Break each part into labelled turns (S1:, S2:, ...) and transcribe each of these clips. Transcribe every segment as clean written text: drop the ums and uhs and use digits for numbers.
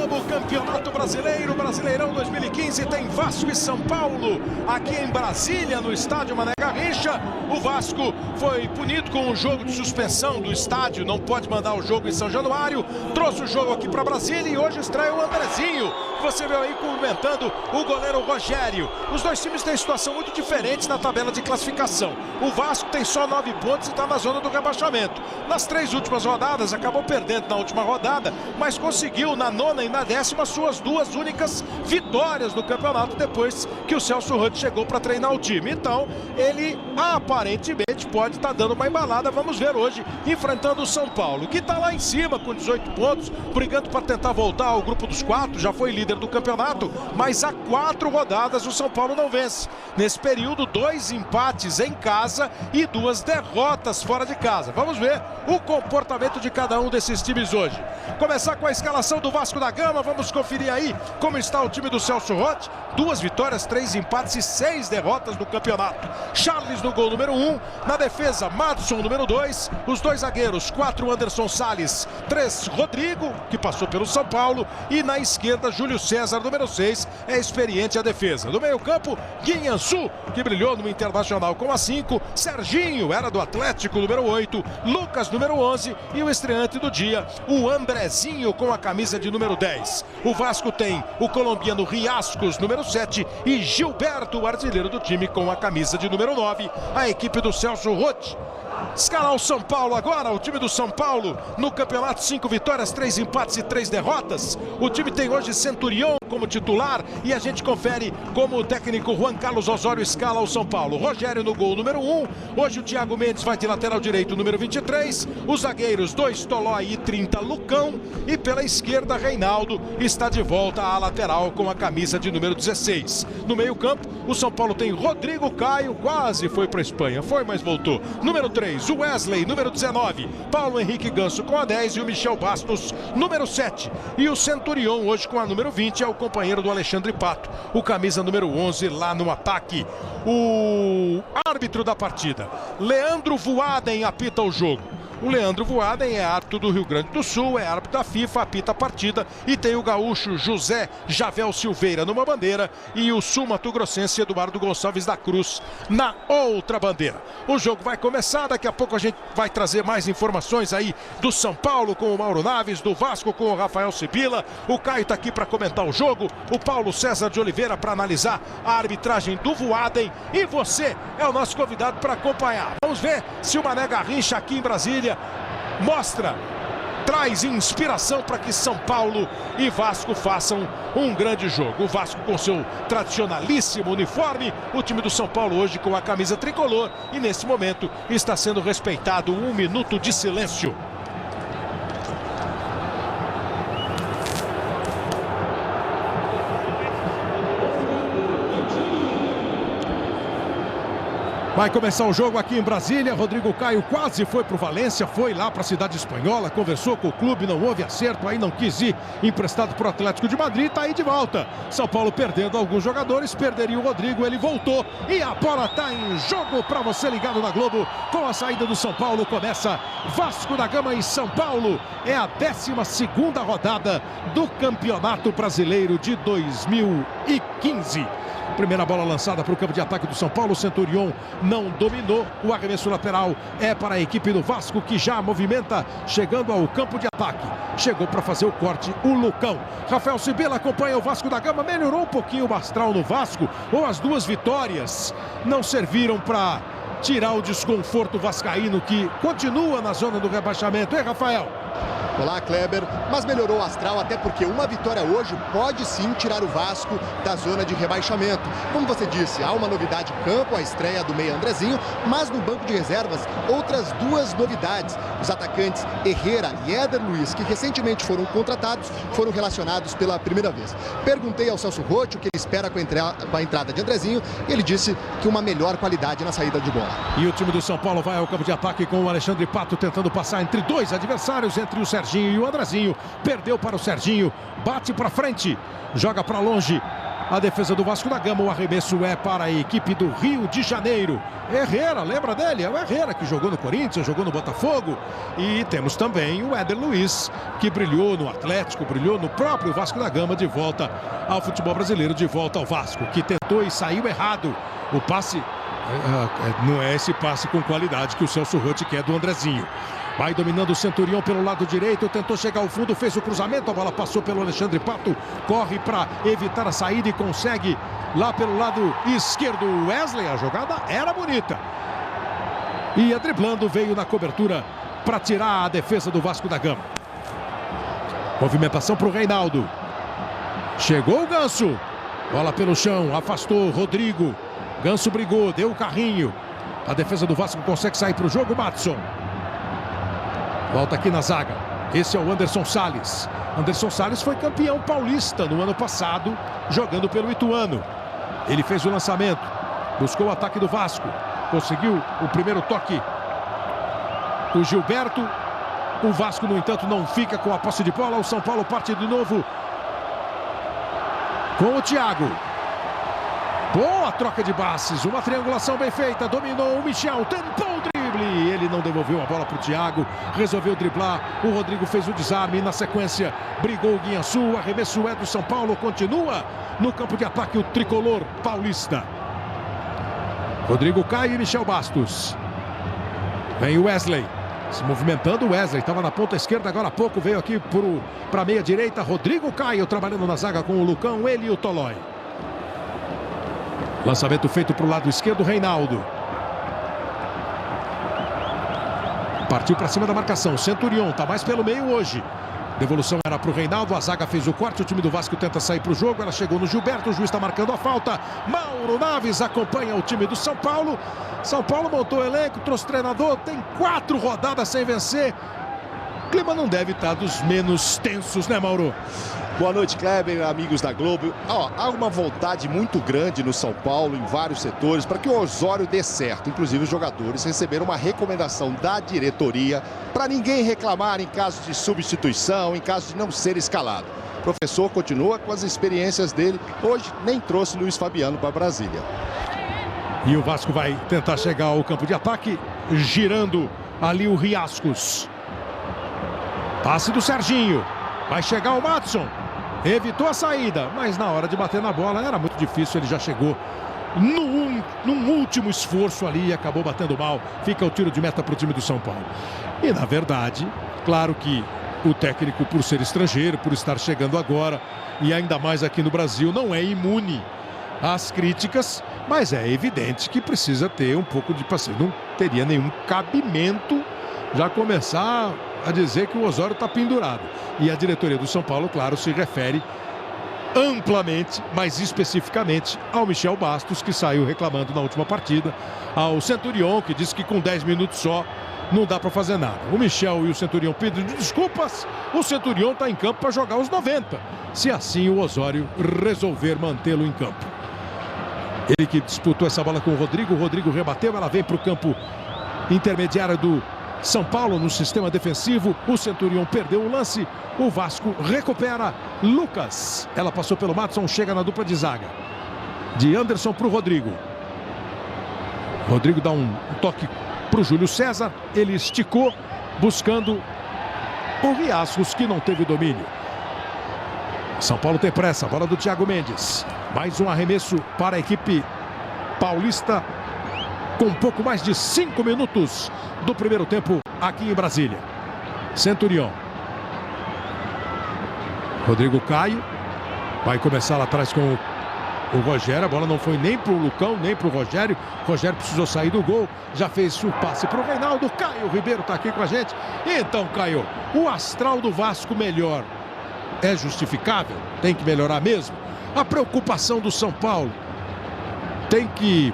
S1: Globo, Campeonato Brasileiro, Brasileirão 2015, tem Vasco e São Paulo, aqui em Brasília, no estádio Mané Garrincha. O Vasco foi punido com um jogo de suspensão do estádio, não pode mandar o jogo em São Januário, trouxe o jogo aqui para Brasília e hoje estreia o Andrezinho. Você viu aí cumprimentando o goleiro Rogério. Os dois times têm situação muito diferente na tabela de classificação. O Vasco tem só 9 pontos e está na zona do rebaixamento. Nas 3 últimas rodadas, acabou perdendo na última rodada, mas conseguiu na 9ª e na 10ª suas 2 únicas vitórias no campeonato depois que o Celso Roth chegou para treinar o time. Então, ele aparentemente pode estar dando uma embalada. Vamos ver hoje, enfrentando o São Paulo, que está lá em cima com 18 pontos, brigando para tentar voltar ao grupo dos 4, já foi líder do campeonato, mas há 4 rodadas o São Paulo não vence. Nesse período, 2 empates em casa e 2 derrotas fora de casa. Vamos ver o comportamento de cada um desses times hoje. Começar com a escalação do Vasco da Gama, vamos conferir aí como está o time do Celso Roth. 2 vitórias, 3 empates e 6 derrotas no campeonato. Charles no gol número 1, na defesa Madison número 2, os 2 zagueiros, 4 Anderson Salles, 3 Rodrigo, que passou pelo São Paulo, e na esquerda Júlio César, número 6, é experiente a defesa. No meio campo, Guinhançu, que brilhou no Internacional com a 5, Serginho, era do Atlético, número 8, Lucas, número 11, e o estreante do dia, o Andrezinho, com a camisa de número 10. O Vasco tem o colombiano Riascos, número 7, e Gilberto, o artilheiro do time, com a camisa de número 9, a equipe do Celso Roth. Escalar o São Paulo agora, o time do São Paulo no campeonato, 5 vitórias, 3 empates e 3 derrotas. O time tem hoje Centurion como titular e a gente confere como o técnico Juan Carlos Osório escala o São Paulo. Rogério no gol número 1, hoje o Thiago Mendes vai de lateral direito número 23, os zagueiros 2 Tolói e 30 Lucão, e pela esquerda Reinaldo está de volta à lateral com a camisa de número 16. No meio campo, o São Paulo tem Rodrigo Caio, quase foi para a Espanha, foi mas voltou, número 3, o Wesley, número 19, Paulo Henrique Ganso com a 10 e o Michel Bastos, número 7. E o Centurion hoje com a número 20 é o companheiro do Alexandre Pato, o camisa número 11 lá no ataque. O árbitro da partida, Leandro Voaden, apita o jogo. O Leandro Voaden é árbitro do Rio Grande do Sul, é árbitro da FIFA, apita a partida, e tem o gaúcho José Javel Silveira numa bandeira e o sul-mato-grossense Eduardo Gonçalves da Cruz na outra bandeira. O jogo vai começar, daqui a pouco a gente vai trazer mais informações aí do São Paulo com o Mauro Naves, do Vasco com o Rafael Sibila. O Caio está aqui para comentar o jogo, o Paulo César de Oliveira para analisar a arbitragem do Voaden, e você é o nosso convidado para acompanhar. Vamos ver se o Mané Garrincha aqui em Brasília traz inspiração para que São Paulo e Vasco façam um grande jogo. O Vasco com seu tradicionalíssimo uniforme, o time do São Paulo hoje com a camisa tricolor, e nesse momento está sendo respeitado 1 minuto de silêncio. Vai começar o jogo aqui em Brasília. Rodrigo Caio quase foi para o Valência, foi lá para a cidade espanhola, conversou com o clube, não houve acerto, aí não quis ir, emprestado para o Atlético de Madrid, está aí de volta. São Paulo perdendo alguns jogadores, perderia o Rodrigo, ele voltou e a bola está em jogo para você ligado na Globo. Com a saída do São Paulo, começa Vasco da Gama e São Paulo. É a 12ª rodada do Campeonato Brasileiro de 2015. Primeira bola lançada para o campo de ataque do São Paulo. O Centurion não dominou. O arremesso lateral é para a equipe do Vasco, que já movimenta, chegando ao campo de ataque. Chegou para fazer o corte o Lucão. Rafael Sibila acompanha o Vasco da Gama. Melhorou um pouquinho o astral no Vasco, ou as 2 vitórias não serviram para tirar o desconforto vascaíno, que continua na zona do rebaixamento. Hein, Rafael?
S2: Olá, Kleber, mas melhorou o astral, até porque uma vitória hoje pode sim tirar o Vasco da zona de rebaixamento. Como você disse, há uma novidade em campo, a estreia do meia Andrezinho, mas no banco de reservas, outras 2 novidades. Os atacantes Herrera e Éder Luiz, que recentemente foram contratados, foram relacionados pela primeira vez. Perguntei ao Celso Roth o que ele espera com a entrada de Andrezinho, e ele disse que uma melhor qualidade na saída de bola.
S1: E o time do São Paulo vai ao campo de ataque com o Alexandre Pato tentando passar entre 2 adversários, entre o Serginho e o Andrezinho. Perdeu para o Serginho, bate para frente, joga para longe. a defesa do Vasco da Gama. O arremesso é para a equipe do Rio de Janeiro. Herrera, lembra dele? É o Herrera que jogou no Corinthians, jogou no Botafogo. E temos também o Éder Luiz, que brilhou no Atlético, brilhou no próprio Vasco da Gama, de volta ao futebol brasileiro, de volta ao Vasco, que tentou e saiu errado. O passe não é esse passe com qualidade que o Celso Roth quer do Andrezinho. Vai dominando o Centurião pelo lado direito, tentou chegar ao fundo, fez o cruzamento, a bola passou pelo Alexandre Pato, corre para evitar a saída e consegue lá pelo lado esquerdo. Wesley, a jogada era bonita. Ia driblando, veio na cobertura para tirar a defesa do Vasco da Gama. Movimentação para o Reinaldo. Chegou o Ganso. Bola pelo chão, afastou Rodrigo. Ganso brigou, deu o carrinho. A defesa do Vasco consegue sair para o jogo. Matson. Volta aqui na zaga. Esse é o Anderson Salles. Anderson Salles foi campeão paulista no ano passado, jogando pelo Ituano. Ele fez o lançamento, buscou o ataque do Vasco, conseguiu o primeiro toque. O Gilberto. O Vasco, no entanto, não fica com a posse de bola. O São Paulo parte de novo com o Thiago. Boa troca de passes, uma triangulação bem feita. Dominou o Michel, tentou o drible. Ele não devolveu a bola para o Thiago, resolveu driblar. O Rodrigo fez o desarme e na sequência brigou o Guiaçu. O arremesso é do São Paulo, continua no campo de ataque o tricolor paulista. Rodrigo Caio e Michel Bastos. Vem o Wesley. Se movimentando, o Wesley estava na ponta esquerda agora há pouco, veio aqui para a meia direita. Rodrigo Caio trabalhando na zaga com o Lucão, ele e o Tolói. Lançamento feito para o lado esquerdo, Reinaldo. Partiu para cima da marcação, Centurião está mais pelo meio hoje. Devolução era para o Reinaldo, a zaga fez o corte, o time do Vasco tenta sair para o jogo, ela chegou no Gilberto, o juiz está marcando a falta. Mauro Naves acompanha o time do São Paulo. São Paulo montou o elenco, trouxe treinador, tem 4 rodadas sem vencer. O clima não deve estar dos menos tensos, né, Mauro?
S3: Boa noite, Kleber, amigos da Globo. Há uma vontade muito grande no São Paulo, em vários setores, para que o Osório dê certo. Inclusive, os jogadores receberam uma recomendação da diretoria para ninguém reclamar em caso de substituição, em caso de não ser escalado. O professor continua com as experiências dele. Hoje nem trouxe Luiz Fabiano para Brasília.
S1: E o Vasco vai tentar chegar ao campo de ataque, girando ali o Riascos. Passe do Serginho. Vai chegar o Matson. Evitou a saída, mas na hora de bater na bola era muito difícil. Ele já chegou num último esforço ali e acabou batendo mal. Fica o tiro de meta para o time do São Paulo. E na verdade, claro que o técnico, por ser estrangeiro, por estar chegando agora, e ainda mais aqui no Brasil, não é imune às críticas, mas é evidente que precisa ter um pouco de paciência. Não teria nenhum cabimento já começar a dizer que o Osório está pendurado. E a diretoria do São Paulo, claro, se refere amplamente, mais especificamente, ao Michel Bastos, que saiu reclamando na última partida, ao Centurião, que disse que com 10 minutos só não dá para fazer nada. O Michel e o Centurião pedindo desculpas, o Centurião está em campo para jogar os 90, se assim o Osório resolver mantê-lo em campo. Ele que disputou essa bola com o Rodrigo rebateu, ela vem para o campo intermediário do São Paulo no sistema defensivo. O Centurião perdeu o lance. O Vasco recupera. Lucas. Ela passou pelo Matson. Chega na dupla de zaga. De Anderson para o Rodrigo. Rodrigo dá um toque para o Júlio César. Ele esticou, buscando o Riascos, que não teve domínio. São Paulo tem pressa. Bola do Thiago Mendes. Mais um arremesso para a equipe paulista, com um pouco mais de 5 minutos do primeiro tempo aqui em Brasília. Centurião. Rodrigo Caio. Vai começar lá atrás com o Rogério. A bola não foi nem para o Lucão, nem para o Rogério. O Rogério precisou sair do gol. Já fez o passe para o Reinaldo. Caio Ribeiro está aqui com a gente. Então, Caio, o astral do Vasco melhor é justificável? Tem que melhorar mesmo? A preocupação do São Paulo tem que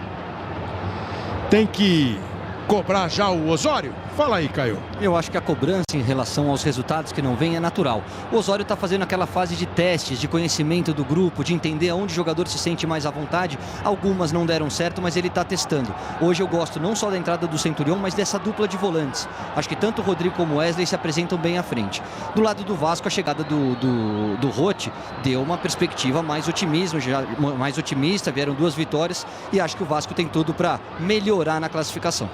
S1: cobrar já o Osório? Fala aí, Caio.
S4: Eu acho que a cobrança em relação aos resultados que não vêm é natural. O Osório está fazendo aquela fase de testes, de conhecimento do grupo, de entender aonde o jogador se sente mais à vontade. Algumas não deram certo, mas ele está testando. Hoje eu gosto não só da entrada do Centurion, mas dessa dupla de volantes. Acho que tanto o Rodrigo como o Wesley se apresentam bem à frente. Do lado do Vasco, a chegada do Rotti deu uma perspectiva mais otimista, vieram 2 vitórias e acho que o Vasco tem tudo para melhorar na classificação.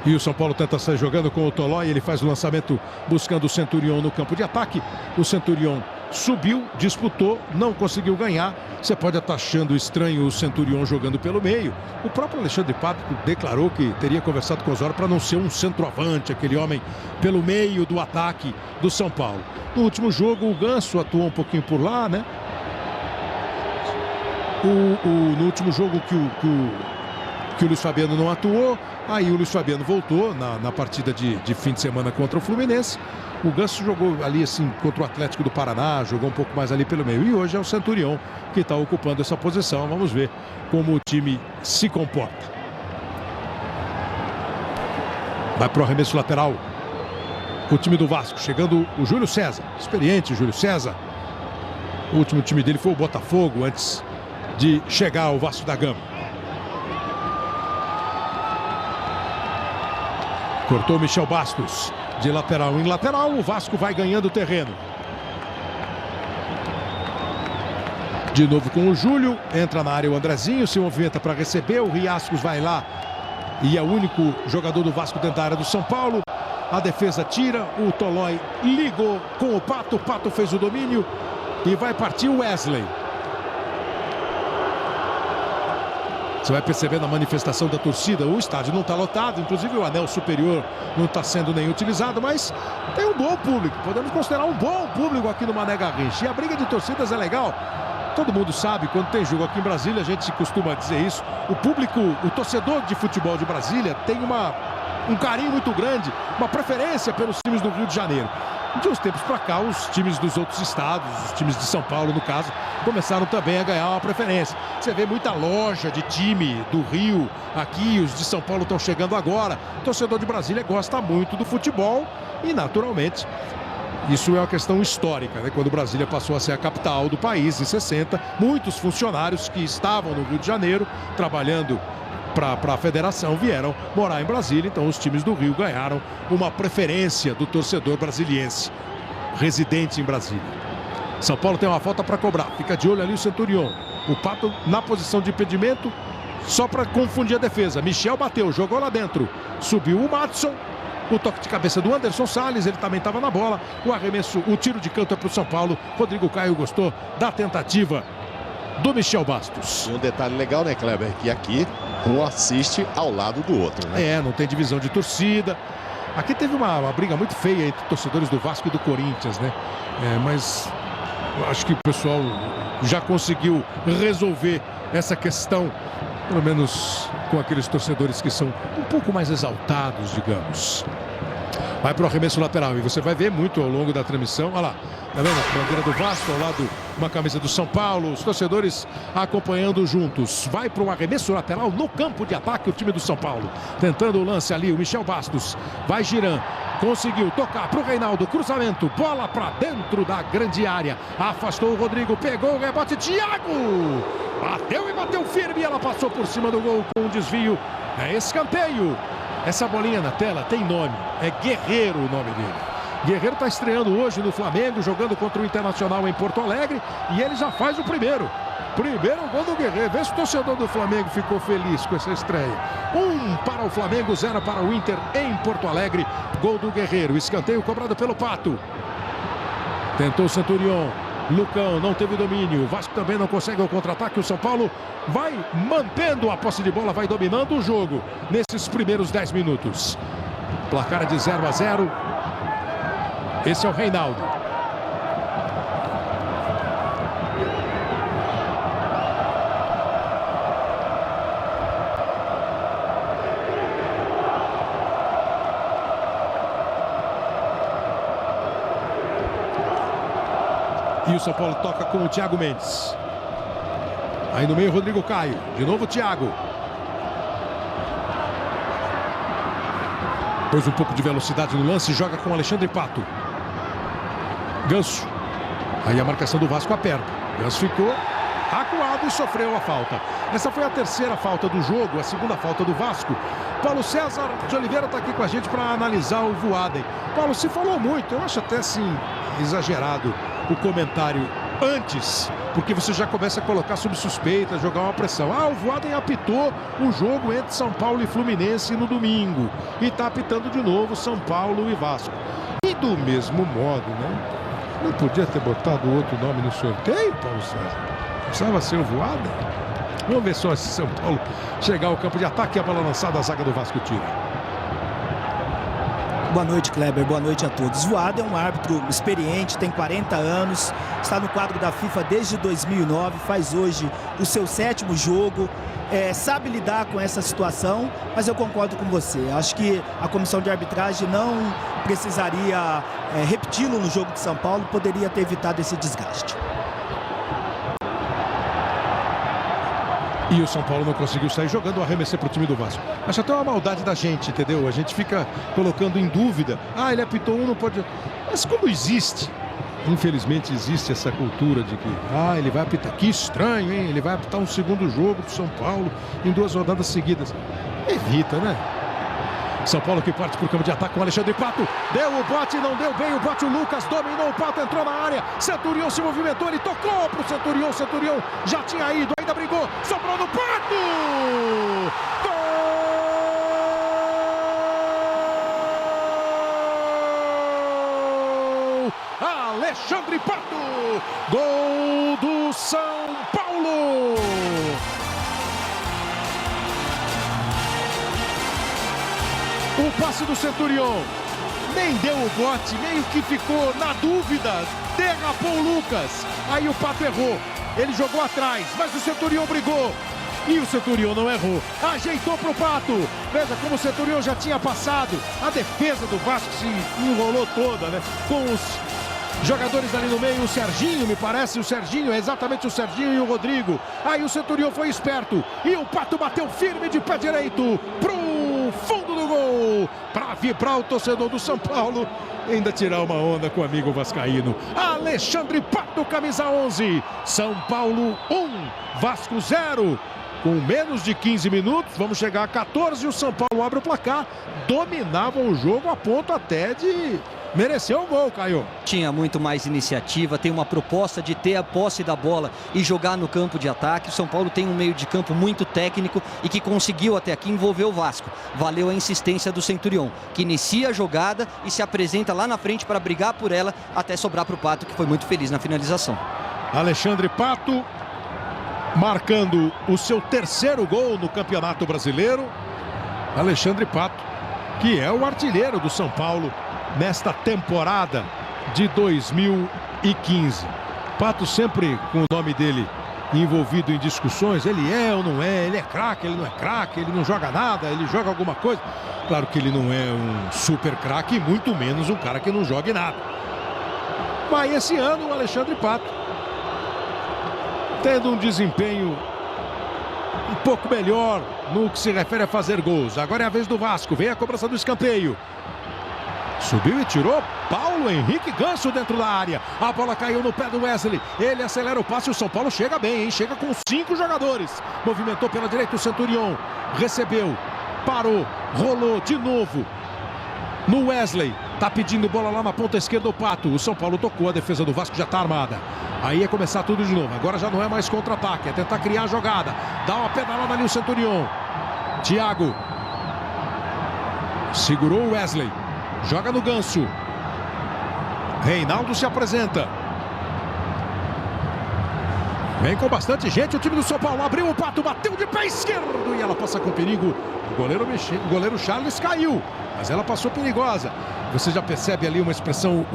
S1: E o São Paulo tenta sair jogando com o Tolói, ele faz o lançamento buscando o Centurion no campo de ataque. O Centurion subiu, disputou, não conseguiu ganhar. Você pode estar achando estranho o Centurion jogando pelo meio. O próprio Alexandre Pato declarou que teria conversado com o Osório para não ser um centroavante, aquele homem pelo meio do ataque do São Paulo. No último jogo, o Ganso atuou um pouquinho por lá, né? No último jogo que o Luiz Fabiano não atuou, aí o Luiz Fabiano voltou na partida de fim de semana contra o Fluminense. O Ganso jogou ali assim contra o Atlético do Paraná, jogou um pouco mais ali pelo meio. E hoje é o Centurion que está ocupando essa posição. Vamos ver como o time se comporta. Vai para o arremesso lateral o time do Vasco, chegando o Júlio César, experiente Júlio César. O último time dele foi o Botafogo antes de chegar ao Vasco da Gama. Cortou o Michel Bastos. De lateral em lateral, o Vasco vai ganhando terreno. De novo com o Júlio. Entra na área o Andrezinho, se movimenta para receber. O Riascos vai lá e é o único jogador do Vasco dentro da área do São Paulo. A defesa tira. O Tolói ligou com o Pato. O Pato fez o domínio e vai partir o Wesley. Você vai perceber na manifestação da torcida, o estádio não está lotado, inclusive o anel superior não está sendo nem utilizado, mas tem um bom público, podemos considerar um bom público aqui no Mané Garrincha. E a briga de torcidas é legal, todo mundo sabe, quando tem jogo aqui em Brasília, a gente costuma dizer isso, o público, o torcedor de futebol de Brasília tem um carinho muito grande, uma preferência pelos times do Rio de Janeiro. De uns tempos para cá, os times dos outros estados, os times de São Paulo, no caso, começaram também a ganhar uma preferência. Você vê muita loja de time do Rio aqui, os de São Paulo estão chegando agora. O torcedor de Brasília gosta muito do futebol e, naturalmente, isso é uma questão histórica, né? Quando Brasília passou a ser a capital do país, em 60, muitos funcionários que estavam no Rio de Janeiro, trabalhando para a federação, vieram morar em Brasília. Então os times do Rio ganharam uma preferência do torcedor brasiliense residente em Brasília. São Paulo tem uma falta para cobrar, fica de olho ali o Centurion. O Pato na posição de impedimento, só para confundir a defesa. Michel bateu, jogou lá dentro, subiu o Madison. O toque de cabeça do Anderson Salles, ele também estava na bola. O arremesso, o tiro de canto é para o São Paulo. Rodrigo Caio gostou da tentativa do Michel Bastos.
S3: E um detalhe legal, né, Kleber, que aqui um assiste ao lado do outro, né?
S1: Não tem divisão de torcida. Aqui teve uma briga muito feia entre torcedores do Vasco e do Corinthians, né? Mas acho que o pessoal já conseguiu resolver essa questão, pelo menos com aqueles torcedores que são um pouco mais exaltados, digamos. Vai para o arremesso lateral e você vai ver muito ao longo da transmissão. Olha lá, tá vendo? A bandeira do Vasco, ao lado uma camisa do São Paulo, os torcedores acompanhando juntos. Vai para o arremesso lateral no campo de ataque o time do São Paulo. Tentando o lance ali, o Michel Bastos. Vai girando, conseguiu tocar para o Reinaldo, cruzamento, bola para dentro da grande área. Afastou o Rodrigo, pegou o rebote, Thiago! Bateu e bateu firme, ela passou por cima do gol com um desvio. É escanteio. Essa bolinha na tela tem nome, é Guerreiro o nome dele. Guerreiro está estreando hoje no Flamengo, jogando contra o Internacional em Porto Alegre, e ele já faz o primeiro. Primeiro gol do Guerreiro. Vê se o torcedor do Flamengo ficou feliz com essa estreia. 1 para o Flamengo, 0 para o Inter em Porto Alegre. Gol do Guerreiro, escanteio cobrado pelo Pato. Tentou o Centurion. Lucão não teve domínio. O Vasco também não consegue o contra-ataque. O São Paulo vai mantendo a posse de bola, vai dominando o jogo nesses primeiros 10 minutos. Placar de 0-0. Esse é o Reinaldo. E o São Paulo toca com o Thiago Mendes. Aí no meio, Rodrigo Caio. De novo, Thiago. Pôs um pouco de velocidade no lance, joga com Alexandre Pato. Ganso. Aí a marcação do Vasco aperta. Ganso ficou acuado e sofreu a falta. Essa foi a terceira falta do jogo, a segunda falta do Vasco. Paulo César de Oliveira está aqui com a gente para analisar o Voaden. Paulo, se falou muito, eu acho até assim exagerado o comentário antes, porque você já começa a colocar sob suspeita, jogar uma pressão. O Voaden apitou o jogo entre São Paulo e Fluminense no domingo e está apitando de novo São Paulo e Vasco. E do mesmo modo, né? Não podia ter botado outro nome no sorteio, Paulo César? Precisava ser o Voaden? Vamos ver só se São Paulo chegar ao campo de ataque e a bola lançada, a zaga do Vasco tira.
S5: Boa noite, Kleber. Boa noite a todos. Voaden é um árbitro experiente, tem 40 anos, está no quadro da FIFA desde 2009, faz hoje o seu 7º jogo, sabe lidar com essa situação, mas eu concordo com você. Acho que a comissão de arbitragem não precisaria repeti-lo no jogo de São Paulo, poderia ter evitado esse desgaste.
S1: E o São Paulo não conseguiu sair jogando, arremessar para o time do Vasco. Acho até uma maldade da gente, entendeu? A gente fica colocando em dúvida. Ele apitou um, não pode... Mas como existe, infelizmente existe essa cultura de que... ele vai apitar. Que estranho, hein? Ele vai apitar um segundo jogo para o São Paulo em 2 rodadas seguidas. Evita, né? São Paulo que parte para o campo de ataque com o Alexandre Pato. Deu o bote, não deu bem o bote. O Lucas dominou o Pato, entrou na área. Centurion se movimentou, ele tocou para o Centurion. Centurion já tinha ido, ainda brigou. Sobrou no Pato! Gol! Alexandre Pato! Gol do São Paulo! O passe do Centurion nem deu o bote, meio que ficou na dúvida, derrapou o Lucas, aí o Pato errou, ele jogou atrás, mas o Centurion brigou e o Centurion não errou, ajeitou pro Pato. Veja como o Centurion já tinha passado, a defesa do Vasco se enrolou toda, né, com os jogadores ali no meio, o Serginho, me parece, o Serginho, é exatamente o Serginho e o Rodrigo. Aí o Centurion foi esperto e o Pato bateu firme de pé direito pro fundo do gol, para vibrar o torcedor do São Paulo e ainda tirar uma onda com o amigo vascaíno. Alexandre Pato, camisa 11, São Paulo 1, Vasco 0. Com menos de 15 minutos, vamos chegar a 14 e o São Paulo abre o placar. Dominava o jogo a ponto até de merecer o gol, Caio.
S4: Tinha muito mais iniciativa, tem uma proposta de ter a posse da bola e jogar no campo de ataque. O São Paulo tem um meio de campo muito técnico e que conseguiu até aqui envolver o Vasco. Valeu a insistência do Centurion, que inicia a jogada e se apresenta lá na frente para brigar por ela até sobrar para o Pato, que foi muito feliz na finalização.
S1: Alexandre Pato marcando o seu 3º gol no Campeonato Brasileiro. Alexandre Pato, que é o artilheiro do São Paulo nesta temporada de 2015. Pato sempre com o nome dele envolvido em discussões. Ele é ou não é, ele é craque, ele não é craque, ele não joga nada, ele joga alguma coisa. Claro que ele não é um super craque, muito menos um cara que não jogue nada. Mas esse ano o Alexandre Pato tendo um desempenho um pouco melhor no que se refere a fazer gols. Agora é a vez do Vasco, vem a cobrança do escanteio. Subiu e tirou Paulo Henrique Ganso dentro da área. A bola caiu no pé do Wesley. Ele acelera o passe e o São Paulo chega bem, hein? Chega com 5 jogadores. Movimentou pela direita o Centurion. Recebeu, parou, rolou de novo no Wesley. Tá pedindo bola lá na ponta esquerda o Pato. O São Paulo tocou, a defesa do Vasco já tá armada. Aí é começar tudo de novo. Agora já não é mais contra-ataque, é tentar criar a jogada. Dá uma pedalada ali o Centurion. Thiago. Segurou o Wesley. Joga no Ganso. Reinaldo se apresenta. Vem com bastante gente o time do São Paulo. Abriu o Pato, bateu de pé esquerdo. E ela passa com perigo. O goleiro Charles caiu. Mas ela passou perigosa. Você já percebe ali uma expressão.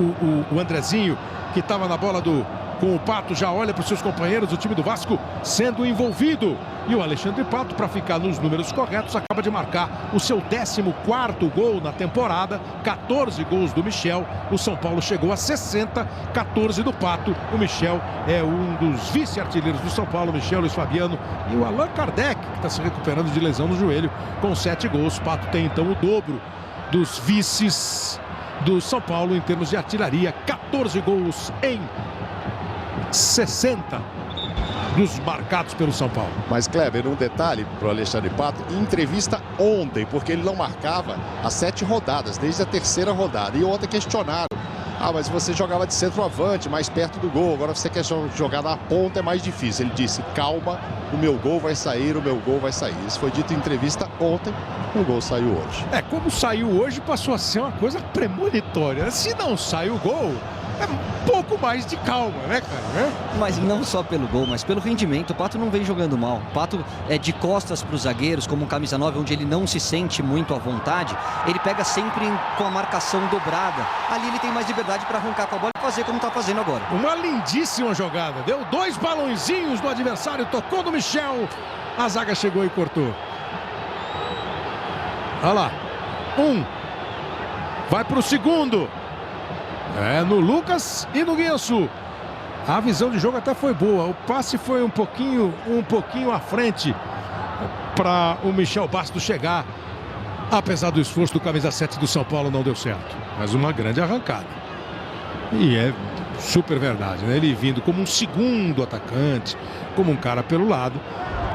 S1: O Andrezinho, que estava na bola com o Pato, já olha para os seus companheiros, o time do Vasco sendo envolvido. E o Alexandre Pato, para ficar nos números corretos, acaba de marcar o seu 14º gol na temporada. 14 gols do Michel. O São Paulo chegou a 60, 14 do Pato. O Michel é um dos vice-artilheiros do São Paulo, Michel, Luiz Fabiano e o Allan Kardec, que está se recuperando de lesão no joelho, com 7 gols. Pato tem então o dobro dos vices do São Paulo em termos de artilharia. 14 gols em 60 dos marcados pelo São Paulo.
S3: Mas, Kleber, um detalhe para o Alexandre Pato, em entrevista ontem, porque ele não marcava as 7 rodadas, desde a 3ª rodada. E ontem questionaram: ah, mas você jogava de centroavante, mais perto do gol, agora você quer jogar na ponta, é mais difícil. Ele disse: calma, o meu gol vai sair, o meu gol vai sair. Isso foi dito em entrevista ontem, o gol saiu hoje.
S1: Como saiu hoje, passou a ser uma coisa premonitória. Se não sai o gol, é um pouco mais de calma, né, cara?
S4: Mas não só pelo gol, mas pelo rendimento. O Pato não vem jogando mal. O Pato é de costas para os zagueiros, como um camisa 9, onde ele não se sente muito à vontade. Ele pega sempre com a marcação dobrada. Ali ele tem mais liberdade para arrancar com a bola e fazer como está fazendo agora.
S1: Uma lindíssima jogada. Deu 2 balãozinhos no adversário, tocou no Michel. A zaga chegou e cortou. Olha lá. 1. Vai para o segundo. No Lucas e no Guiançu. A visão de jogo até foi boa. O passe foi um pouquinho à frente para o Michel Bastos chegar. Apesar do esforço do camisa 7 do São Paulo, não deu certo. Mas uma grande arrancada. E é super verdade, né? Ele vindo como um segundo atacante, como um cara pelo lado.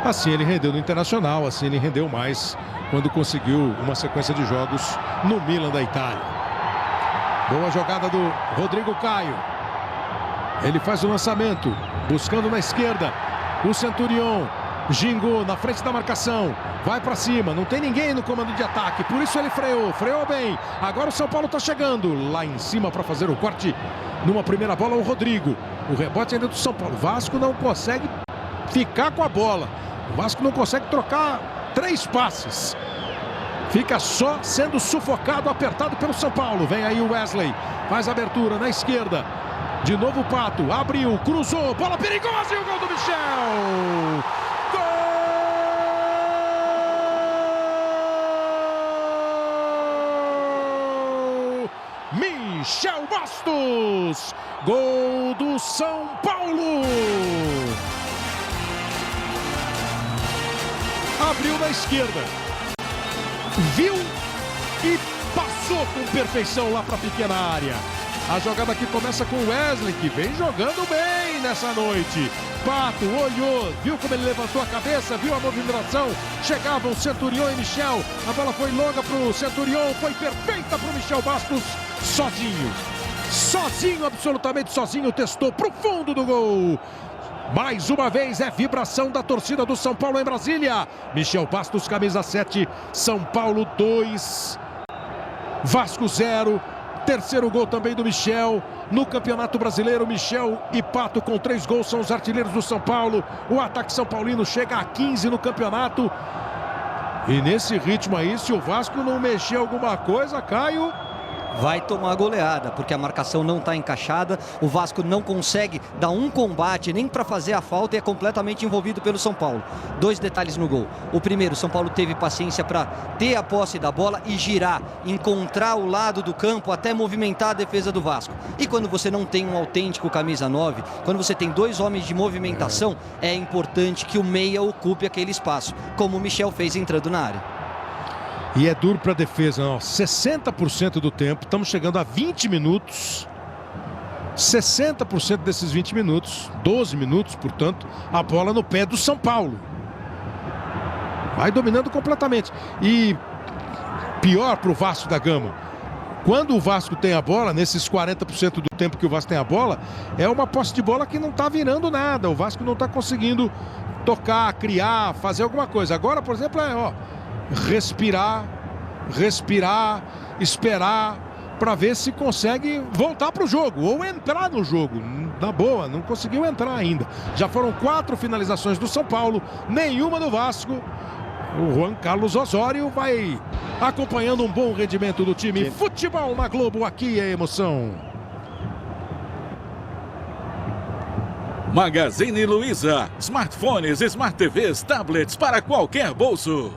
S1: Assim ele rendeu no Internacional, assim ele rendeu mais quando conseguiu uma sequência de jogos no Milan da Itália. Boa jogada do Rodrigo Caio. Ele faz o lançamento, buscando na esquerda. O Centurion gingou na frente da marcação. Vai para cima, não tem ninguém no comando de ataque. Por isso ele freou bem. Agora o São Paulo está chegando lá em cima para fazer o corte. Numa primeira bola, o Rodrigo. O rebote ainda do São Paulo. O Vasco não consegue ficar com a bola. O Vasco não consegue trocar 3 passes. Fica só sendo sufocado, apertado pelo São Paulo. Vem aí o Wesley, faz a abertura na esquerda. De novo o Pato, abriu, cruzou, bola perigosa e o gol do Michel! Gol! Michel Bastos! Gol do São Paulo! Abriu na esquerda. Viu e passou com perfeição lá para a pequena área. A jogada aqui começa com o Wesley, que vem jogando bem nessa noite. Pato olhou, viu como ele levantou a cabeça, viu a movimentação. Chegavam Centurion e Michel. A bola foi longa para o Centurion, foi perfeita para o Michel Bastos. Sozinho, absolutamente sozinho, testou para o fundo do gol. Mais uma vez é vibração da torcida do São Paulo em Brasília. Michel Bastos, camisa 7, São Paulo 2, Vasco 0. Terceiro gol também do Michel. No Campeonato Brasileiro, Michel e Pato com 3 gols são os artilheiros do São Paulo. O ataque são paulino chega a 15 no campeonato. E nesse ritmo aí, se o Vasco não mexer alguma coisa, Caio...
S4: vai tomar goleada, porque a marcação não está encaixada. O Vasco não consegue dar um combate nem para fazer a falta e é completamente envolvido pelo São Paulo. 2 detalhes no gol. O primeiro, o São Paulo teve paciência para ter a posse da bola e girar, encontrar o lado do campo até movimentar a defesa do Vasco. E quando você não tem um autêntico camisa 9, quando você tem 2 homens de movimentação, é importante que o meia ocupe aquele espaço, como o Michel fez entrando na área.
S1: E é duro para a defesa, 60% do tempo, estamos chegando a 20 minutos, 60% desses 20 minutos, 12 minutos, portanto, a bola no pé do São Paulo. Vai dominando completamente. E pior para o Vasco da Gama, quando o Vasco tem a bola, nesses 40% do tempo que o Vasco tem a bola, é uma posse de bola que não está virando nada. O Vasco não está conseguindo tocar, criar, fazer alguma coisa. Agora, por exemplo, respirar, esperar para ver se consegue voltar para o jogo ou entrar no jogo. Na boa, não conseguiu entrar ainda. Já foram 4 finalizações do São Paulo, nenhuma do Vasco. O Juan Carlos Osório vai acompanhando um bom rendimento do time. Futebol na Globo, aqui é emoção.
S6: Magazine Luiza, smartphones, smart TVs, tablets para qualquer bolso.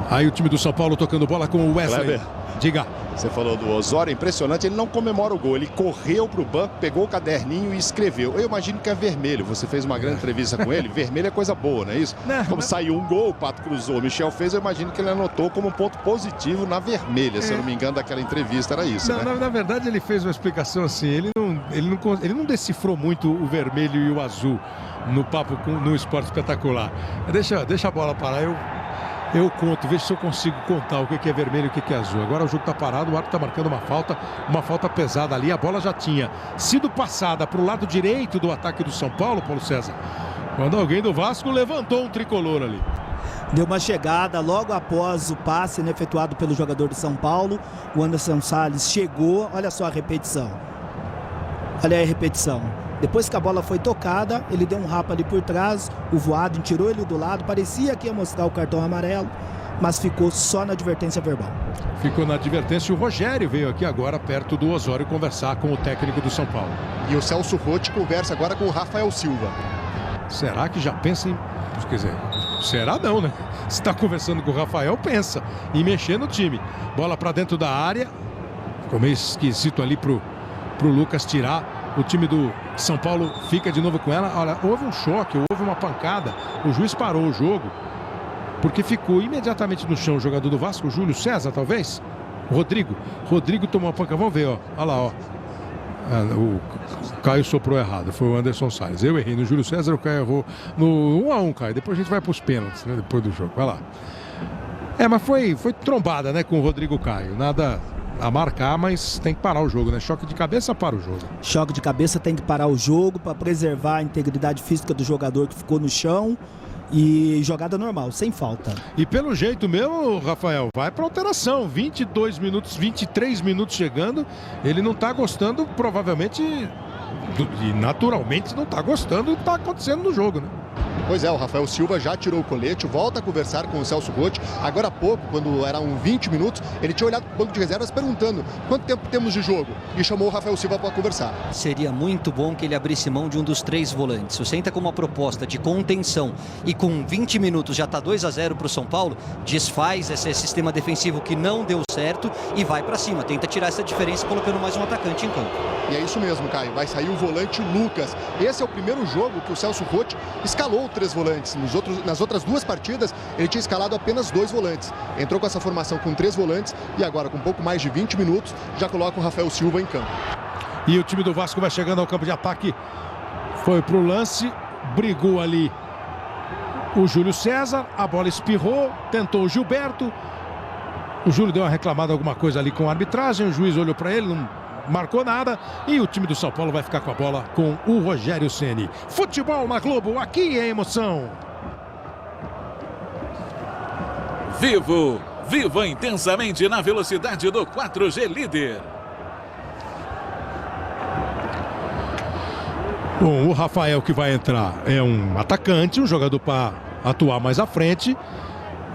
S1: Aí o time do São Paulo tocando bola com o Wesley.
S3: Kleber,
S1: diga.
S3: Você falou do Osório, impressionante, ele não comemora o gol, ele correu para o banco, pegou o caderninho e escreveu. Eu imagino que é vermelho, você fez uma grande entrevista com ele, vermelho é coisa boa, não é isso? Como saiu um gol, o Pato cruzou, o Michel fez, eu imagino que ele anotou como um ponto positivo na vermelha, se eu não me engano, daquela entrevista, era isso, né?
S1: Na verdade, ele fez uma explicação assim, ele não decifrou muito o vermelho e o azul no papo no Esporte Espetacular. Deixa a bola parar, eu conto, vejo se eu consigo contar o que é vermelho e o que é azul. Agora o jogo está parado, o árbitro está marcando uma falta pesada ali. A bola já tinha sido passada para o lado direito do ataque do São Paulo, Paulo César, quando alguém do Vasco levantou um tricolor ali.
S5: Deu uma chegada logo após o passe, né, efetuado pelo jogador do São Paulo. O Anderson Salles chegou, olha só a repetição. Olha aí a repetição. Depois que a bola foi tocada, ele deu um rapa ali por trás, o Voaden tirou ele do lado, parecia que ia mostrar o cartão amarelo, mas ficou só na advertência verbal.
S1: Ficou na advertência. O Rogério veio aqui agora perto do Osório conversar com o técnico do São Paulo.
S2: E o Celso Rotti conversa agora com o Rafael Silva.
S1: Será que já pensa em... Quer dizer, será não, né? Se está conversando com o Rafael, pensa em mexer no time. Bola para dentro da área. Ficou meio esquisito ali pro Lucas tirar. O time do São Paulo fica de novo com ela. Olha, houve um choque, houve uma pancada. O juiz parou o jogo porque ficou imediatamente no chão o jogador do Vasco, o Júlio César, talvez. Rodrigo tomou uma pancada. Vamos ver, ó. Olha lá, ó. O Caio soprou errado. Foi o Anderson Salles. Eu errei no Júlio César, o Caio errou no 1-1, Caio. Depois a gente vai para os pênaltis, né? Depois do jogo. Vai lá. Mas foi trombada, né, com o Rodrigo Caio. Nada a marcar, mas tem que parar o jogo, né? Choque de cabeça para o jogo.
S5: Choque de cabeça, tem que parar o jogo para preservar a integridade física do jogador que ficou no chão. E jogada normal, sem falta.
S1: E pelo jeito mesmo, Rafael, vai para alteração. 22 minutos, 23 minutos chegando. Ele não está gostando, provavelmente, e naturalmente não está gostando do que está acontecendo no jogo, né?
S2: Pois é, o Rafael Silva já tirou o colete, volta a conversar com o Celso Rotti. Agora há pouco, quando eram 20 minutos, ele tinha olhado para o banco de reservas perguntando quanto tempo temos de jogo e chamou o Rafael Silva para conversar.
S4: Seria muito bom que ele abrisse mão de um dos 3 volantes. Se você entra com uma proposta de contenção e com 20 minutos já está 2-0 para o São Paulo, desfaz esse sistema defensivo que não deu certo e vai para cima. Tenta tirar essa diferença colocando mais um atacante em campo.
S2: E é isso mesmo, Caio. Vai sair o volante Lucas. Esse é o primeiro jogo que o Celso Rotti escalou 3 volantes. Nas outras 2 partidas, ele tinha escalado apenas 2 volantes. Entrou com essa formação com 3 volantes e agora, com pouco mais de 20 minutos, já coloca o Rafael Silva em campo.
S1: E o time do Vasco vai chegando ao campo de ataque. Foi pro lance, brigou ali o Júlio César, a bola espirrou, tentou o Gilberto. O Júlio deu uma reclamada, alguma coisa ali com a arbitragem, o juiz olhou para ele, não marcou nada, e o time do São Paulo vai ficar com a bola com o Rogério Ceni. Futebol na Globo, aqui é emoção.
S6: Viva intensamente na velocidade do 4G líder.
S1: Bom, o Rafael que vai entrar é um atacante, um jogador para atuar mais à frente,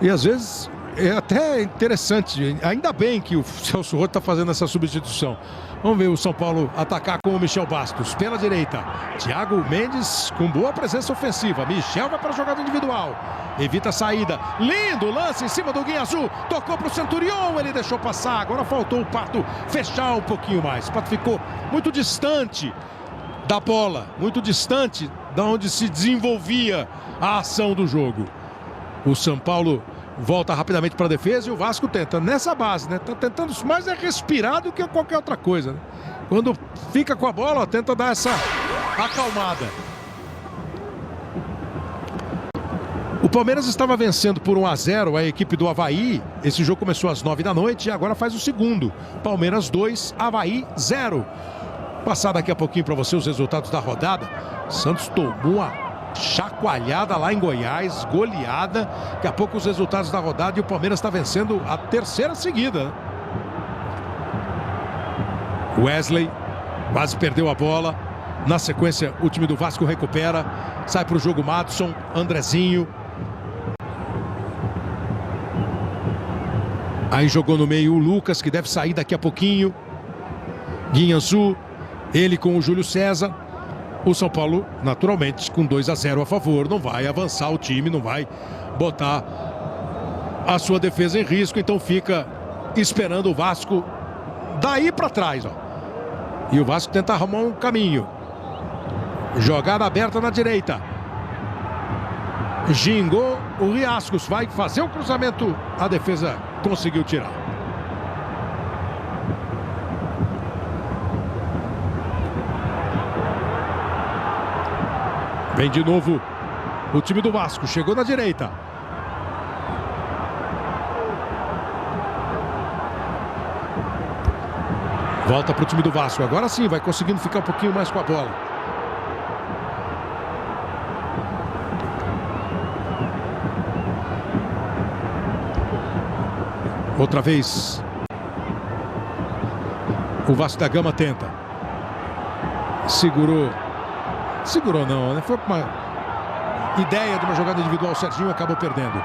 S1: e às vezes é até interessante, ainda bem que o Celso Rotti está fazendo essa substituição. Vamos ver o São Paulo atacar com o Michel Bastos pela direita. Thiago Mendes com boa presença ofensiva. Michel vai para a jogada individual. Evita a saída. Lindo lance em cima do Guinha Azul. Tocou para o Centurion, ele deixou passar. Agora faltou o Pato fechar um pouquinho mais. O Pato ficou muito distante da bola, muito distante da onde se desenvolvia a ação do jogo. O São Paulo volta rapidamente para a defesa e o Vasco tenta nessa base, né? Tá tentando mais respirar do que qualquer outra coisa, né? Quando fica com a bola, ó, tenta dar essa acalmada. O Palmeiras estava vencendo por 1-0 a equipe do Avaí. Esse jogo começou às 9 da noite e agora faz o segundo. Palmeiras 2, Avaí 0. Passar daqui a pouquinho para você os resultados da rodada. Santos tomou uma chacoalhada lá em Goiás, goleada. Daqui a pouco os resultados da rodada e o Palmeiras está vencendo a 3ª seguida. Wesley quase perdeu a bola. Na sequência, o time do Vasco recupera. Sai para o jogo Madison, Andrezinho. Aí jogou no meio o Lucas, que deve sair daqui a pouquinho. Guinhanzu, ele com o Júlio César. O São Paulo, naturalmente, com 2-0 a favor, não vai avançar o time, não vai botar a sua defesa em risco, então fica esperando o Vasco daí para trás, ó. E o Vasco tenta arrumar um caminho. Jogada aberta na direita. Gingou o Riascos, vai fazer o cruzamento, a defesa conseguiu tirar. Vem de novo o time do Vasco, chegou na direita. Volta para o time do Vasco, agora sim vai conseguindo ficar um pouquinho mais com a bola. Outra vez o Vasco da Gama tenta. Segurou não, né? Foi uma ideia de uma jogada individual, o Serginho acabou perdendo.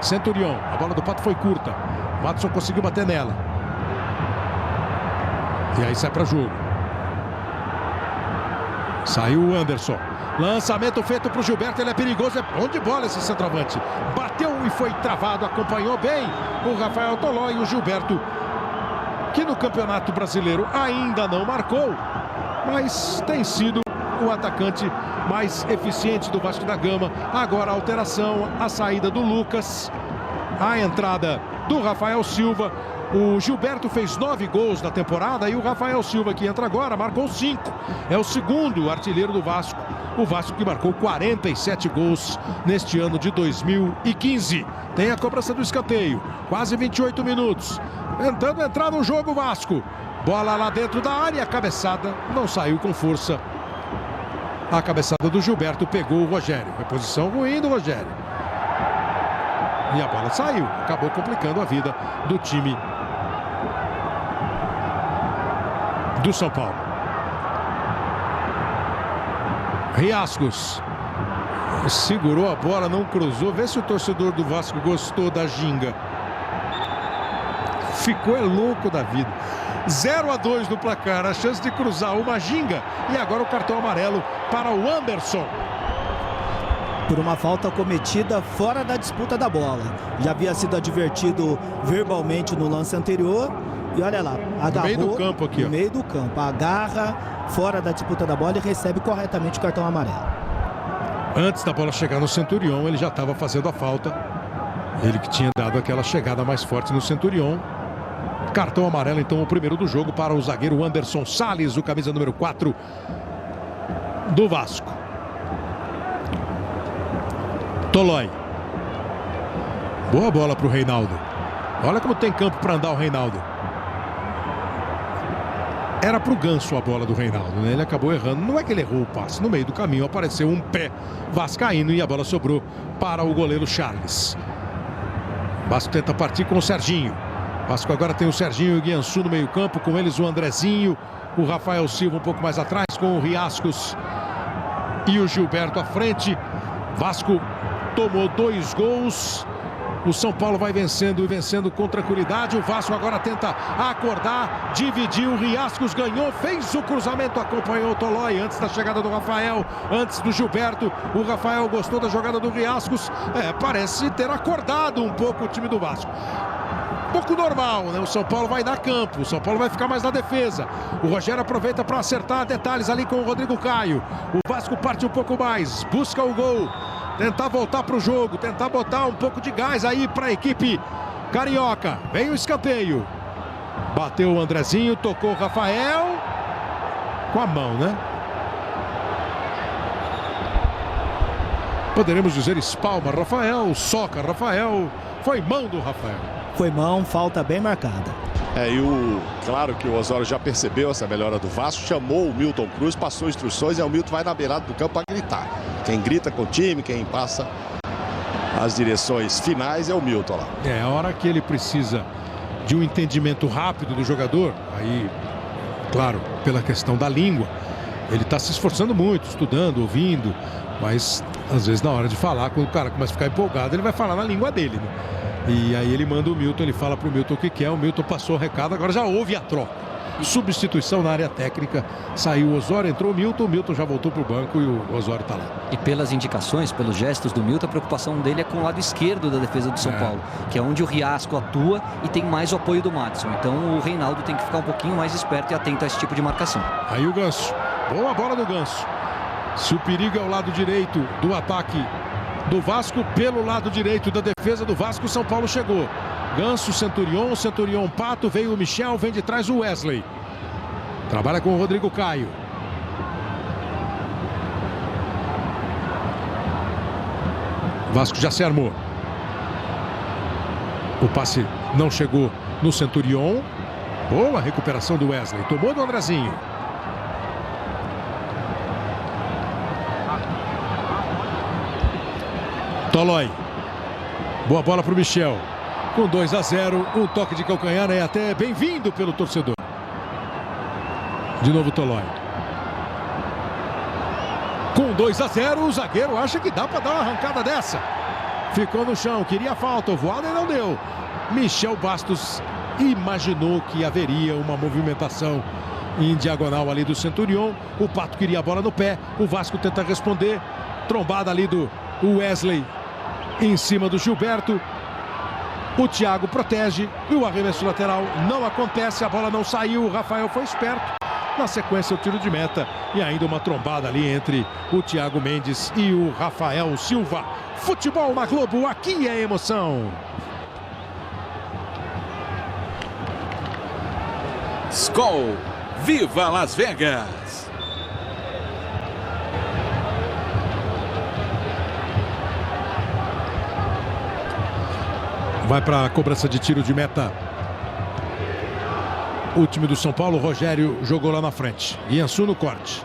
S1: Centurion, a bola do Pato foi curta, Watson conseguiu bater nela. E aí sai para jogo. Saiu o Anderson. Lançamento feito para o Gilberto, ele é perigoso, é bom de bola esse centroavante. Bateu e foi travado, acompanhou bem o Rafael Tolói e o Gilberto, que no Campeonato Brasileiro ainda não marcou, mas tem sido o atacante mais eficiente do Vasco da Gama. Agora a alteração, a saída do Lucas, a entrada do Rafael Silva. O Gilberto fez 9 gols na temporada e o Rafael Silva, que entra agora, marcou 5. É o segundo artilheiro do Vasco. O Vasco que marcou 47 gols neste ano de 2015. Tem a cobrança do escanteio. Quase 28 minutos. Tentando entrar no jogo o Vasco. Bola lá dentro da área. A cabeçada não saiu com força. A cabeçada do Gilberto pegou o Rogério. Reposição ruim do Rogério. E a bola saiu. Acabou complicando a vida do time do São Paulo. Riascos segurou a bola, não cruzou. Vê se o torcedor do Vasco gostou da ginga. Ficou louco da vida. 0-2 no placar, a chance de cruzar uma ginga. E agora o cartão amarelo para o Anderson.
S5: Por uma falta cometida fora da disputa da bola. Já havia sido advertido verbalmente no lance anterior. E olha lá, agarrou
S1: no meio do campo aqui,
S5: no meio do campo. Agarra fora da disputa da bola e recebe corretamente o cartão amarelo.
S1: Antes da bola chegar no Centurion, ele já estava fazendo a falta. Ele que tinha dado aquela chegada mais forte no Centurion. Cartão amarelo, então, o primeiro do jogo para o zagueiro Anderson Salles, o camisa número 4 do Vasco. Tolói. Boa bola para o Reinaldo. Olha como tem campo para andar o Reinaldo. Era para o Ganso a bola do Reinaldo, né? Ele acabou errando. Não é que ele errou o passe. No meio do caminho apareceu um pé vascaíno e a bola sobrou para o goleiro Charles. Vasco tenta partir com o Serginho. Vasco agora tem o Serginho e o Guiançu no meio campo. Com eles o Andrezinho. O Rafael Silva um pouco mais atrás com o Riascos e o Gilberto à frente. Vasco tomou 2 gols. O São Paulo vai vencendo e vencendo com tranquilidade. O Vasco agora tenta acordar, dividiu, o Riascos ganhou, fez o cruzamento, acompanhou o Tolói antes da chegada do Rafael, antes do Gilberto. O Rafael gostou da jogada do Riascos. Parece ter acordado um pouco o time do Vasco. Um pouco normal, né? O São Paulo vai dar campo, o São Paulo vai ficar mais na defesa. O Rogério aproveita para acertar detalhes ali com o Rodrigo Caio. O Vasco parte um pouco mais, busca o gol. Tentar voltar para o jogo, tentar botar um pouco de gás aí para a equipe carioca. Vem o escanteio. Bateu o Andrezinho, tocou o Rafael. Com a mão, né? Poderemos dizer espalma Rafael, soca Rafael. Foi mão do Rafael.
S5: Foi mão, falta bem marcada.
S3: Claro que o Osório já percebeu essa melhora do Vasco, chamou o Milton Cruz, passou instruções e o Milton vai na beirada do campo para gritar. Quem grita com o time, quem passa as direções finais é o Milton lá.
S1: A hora que ele precisa de um entendimento rápido do jogador, aí, claro, pela questão da língua, ele está se esforçando muito, estudando, ouvindo, mas às vezes na hora de falar, quando o cara começa a ficar empolgado, ele vai falar na língua dele, né? E aí ele manda o Milton, ele fala pro Milton o que quer, o Milton passou o recado, agora já houve a troca. substituição na área técnica. Saiu o Osório, entrou o Milton já voltou para o banco e o Osório está lá.
S4: E pelas indicações, pelos gestos do Milton, a preocupação dele é com o lado esquerdo da defesa do São Paulo, que é onde o Riasco atua e tem mais o apoio do Madison. Então o Reinaldo tem que ficar um pouquinho mais esperto e atento a esse tipo de marcação.
S1: Aí o Ganso, boa bola do Ganso. Se o perigo é o lado direito do ataque do Vasco, pelo lado direito da defesa do Vasco, o São Paulo chegou. Ganso, Centurion, Pato, veio o Michel, vem de trás o Wesley. Trabalha com o Rodrigo Caio. Vasco já se armou. O passe não chegou no Centurion. Boa recuperação do Wesley. Tomou do Andrezinho. Tolói. Boa bola para o Michel. Com 2-0, um toque de calcanhar é até bem-vindo pelo torcedor. De novo Tolói. Com 2-0, o zagueiro acha que dá para dar uma arrancada dessa. Ficou no chão, queria falta, o Voaden não deu. Michel Bastos imaginou que haveria uma movimentação em diagonal ali do Centurion. O Pato queria a bola no pé, o Vasco tenta responder. Trombada ali do Wesley em cima do Gilberto. O Thiago protege e o arremesso lateral não acontece, a bola não saiu, o Rafael foi esperto. Na sequência o tiro de meta e ainda uma trombada ali entre o Thiago Mendes e o Rafael Silva. Futebol na Globo, aqui é emoção.
S6: Skol, viva Las Vegas!
S1: Vai para a cobrança de tiro de meta. O time do São Paulo, Rogério jogou lá na frente. Guiançu no corte.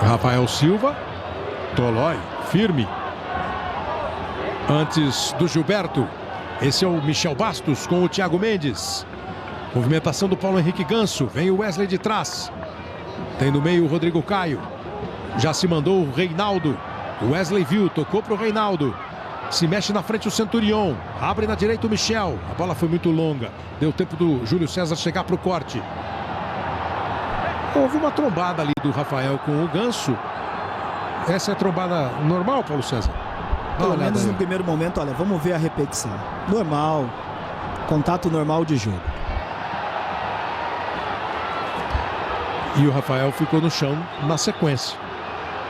S1: Rafael Silva. Tolói, firme. Antes do Gilberto. Esse é o Michel Bastos com o Thiago Mendes. Movimentação do Paulo Henrique Ganso. Vem o Wesley de trás. Tem no meio o Rodrigo Caio. Já se mandou o Reinaldo. O Wesley viu, tocou para o Reinaldo. Se mexe na frente o Centurion. Abre na direita o Michel. A bola foi muito longa. Deu tempo do Júlio César chegar para o corte. Houve uma trombada ali do Rafael com o Ganso. Essa é a trombada normal, Paulo César?
S5: Pelo menos no primeiro momento, olha, vamos ver a repetição. Normal. Contato normal de jogo.
S1: E o Rafael ficou no chão na sequência.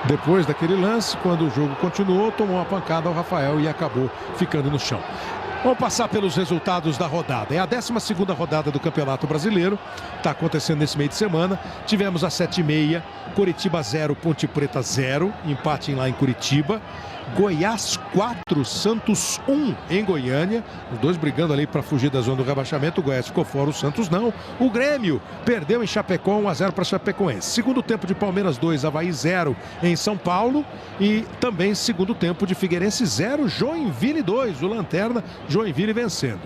S1: Depois daquele lance, quando o jogo continuou, tomou uma pancada ao Rafael e acabou ficando no chão. Vamos passar pelos resultados da rodada. É a 12ª rodada do Campeonato Brasileiro. Está acontecendo nesse meio de semana. Tivemos às 7h30, Coritiba 0, Ponte Preta 0. Empate lá em Curitiba. Goiás 4, Santos 1 em Goiânia. Os dois brigando ali para fugir da zona do rebaixamento. O Goiás ficou fora, o Santos não. O Grêmio perdeu em Chapecó 1-0 para Chapecoense. Segundo tempo de Palmeiras 2, Avaí 0 em São Paulo. E também segundo tempo de Figueirense 0, Joinville 2. O Lanterna, Joinville vencendo.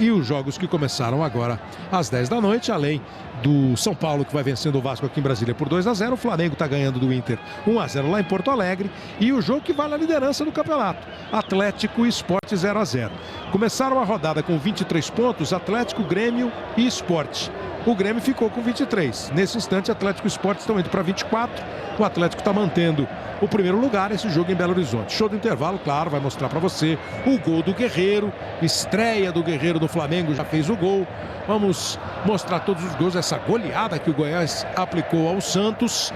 S1: E os jogos que começaram agora às 10 da noite, além do São Paulo, que vai vencendo o Vasco aqui em Brasília por 2-0. O Flamengo está ganhando do Inter 1-0 lá em Porto Alegre. E o jogo que vale a liderança do campeonato, Atlético e Sport 0-0. Começaram a rodada com 23 pontos, Atlético, Grêmio e Sport. O Grêmio ficou com 23. Nesse instante, Atlético e Sport estão indo para 24. O Atlético está mantendo o primeiro lugar, esse jogo em Belo Horizonte. Show do intervalo, claro, vai mostrar para você o gol do Guerreiro. Estreia do Guerreiro no Flamengo, já fez o gol. Vamos mostrar todos os gols, essa goleada que o Goiás aplicou ao Santos.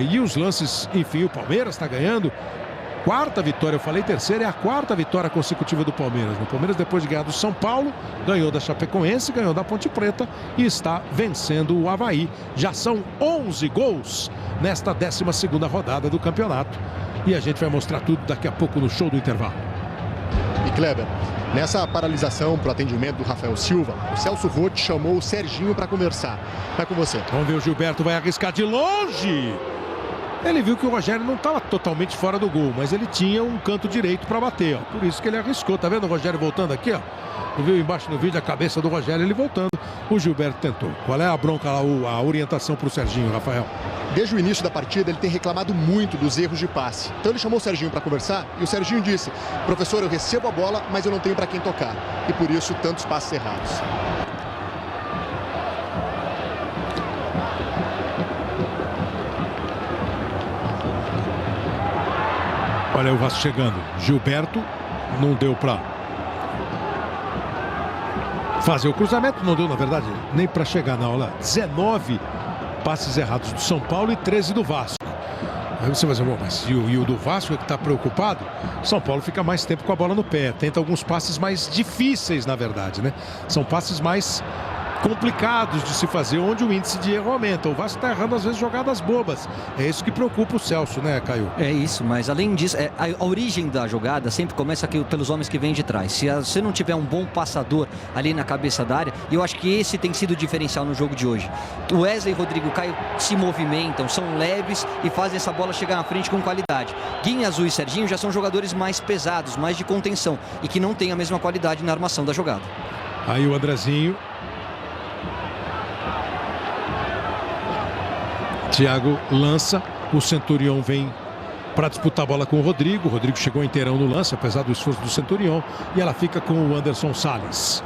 S1: E os lances, enfim, o Palmeiras está ganhando. Quarta vitória, eu falei terceira, é a quarta vitória consecutiva do Palmeiras. O Palmeiras, depois de ganhar do São Paulo, ganhou da Chapecoense, ganhou da Ponte Preta e está vencendo o Avaí. Já são 11 gols nesta 12ª rodada do campeonato. E a gente vai mostrar tudo daqui a pouco no show do intervalo.
S2: E Kleber, nessa paralisação para o atendimento do Rafael Silva, o Celso Roth chamou o Serginho para conversar. Vai com você.
S1: Vamos ver, o Gilberto vai arriscar de longe. Ele viu que o Rogério não estava totalmente fora do gol, mas ele tinha um canto direito para bater, ó. Por isso que ele arriscou. Tá vendo o Rogério voltando aqui, ó? Viu embaixo no vídeo a cabeça do Rogério, ele voltando. O Gilberto tentou. Qual é a bronca lá, a orientação para o Serginho, Rafael?
S2: Desde o início da partida, ele tem reclamado muito dos erros de passe. Então ele chamou o Serginho para conversar e o Serginho disse: professor, eu recebo a bola, mas eu não tenho para quem tocar. E por isso, tantos passes errados.
S1: Olha o Vasco chegando. Gilberto não deu para fazer o cruzamento, não deu, na verdade, nem para chegar na aula. 19 passes errados do São Paulo e 13 do Vasco. Aí você vai dizer, mas e o do Vasco é que está preocupado? São Paulo fica mais tempo com a bola no pé. Tenta alguns passes mais difíceis, na verdade, né? São passes mais complicados de se fazer, onde o índice de erro aumenta. O Vasco está errando às vezes jogadas bobas. É isso que preocupa o Celso, né, Caio? É isso, mas além disso, a origem da jogada sempre começa aqui pelos homens que vêm de trás. Se você não tiver um bom passador ali na cabeça da área, e eu acho que esse tem sido o diferencial no jogo de hoje. O Wesley e o Rodrigo Caio se movimentam, são leves e fazem essa bola chegar na frente com qualidade. Guinha Azul e Serginho já são jogadores mais pesados, mais de contenção e que não têm a mesma qualidade na armação da jogada. Aí o Andrezinho. Thiago lança, o Centurião vem para disputar a bola com o Rodrigo. O Rodrigo chegou inteirão no lance, apesar do esforço do Centurião. E ela fica com o Anderson Salles.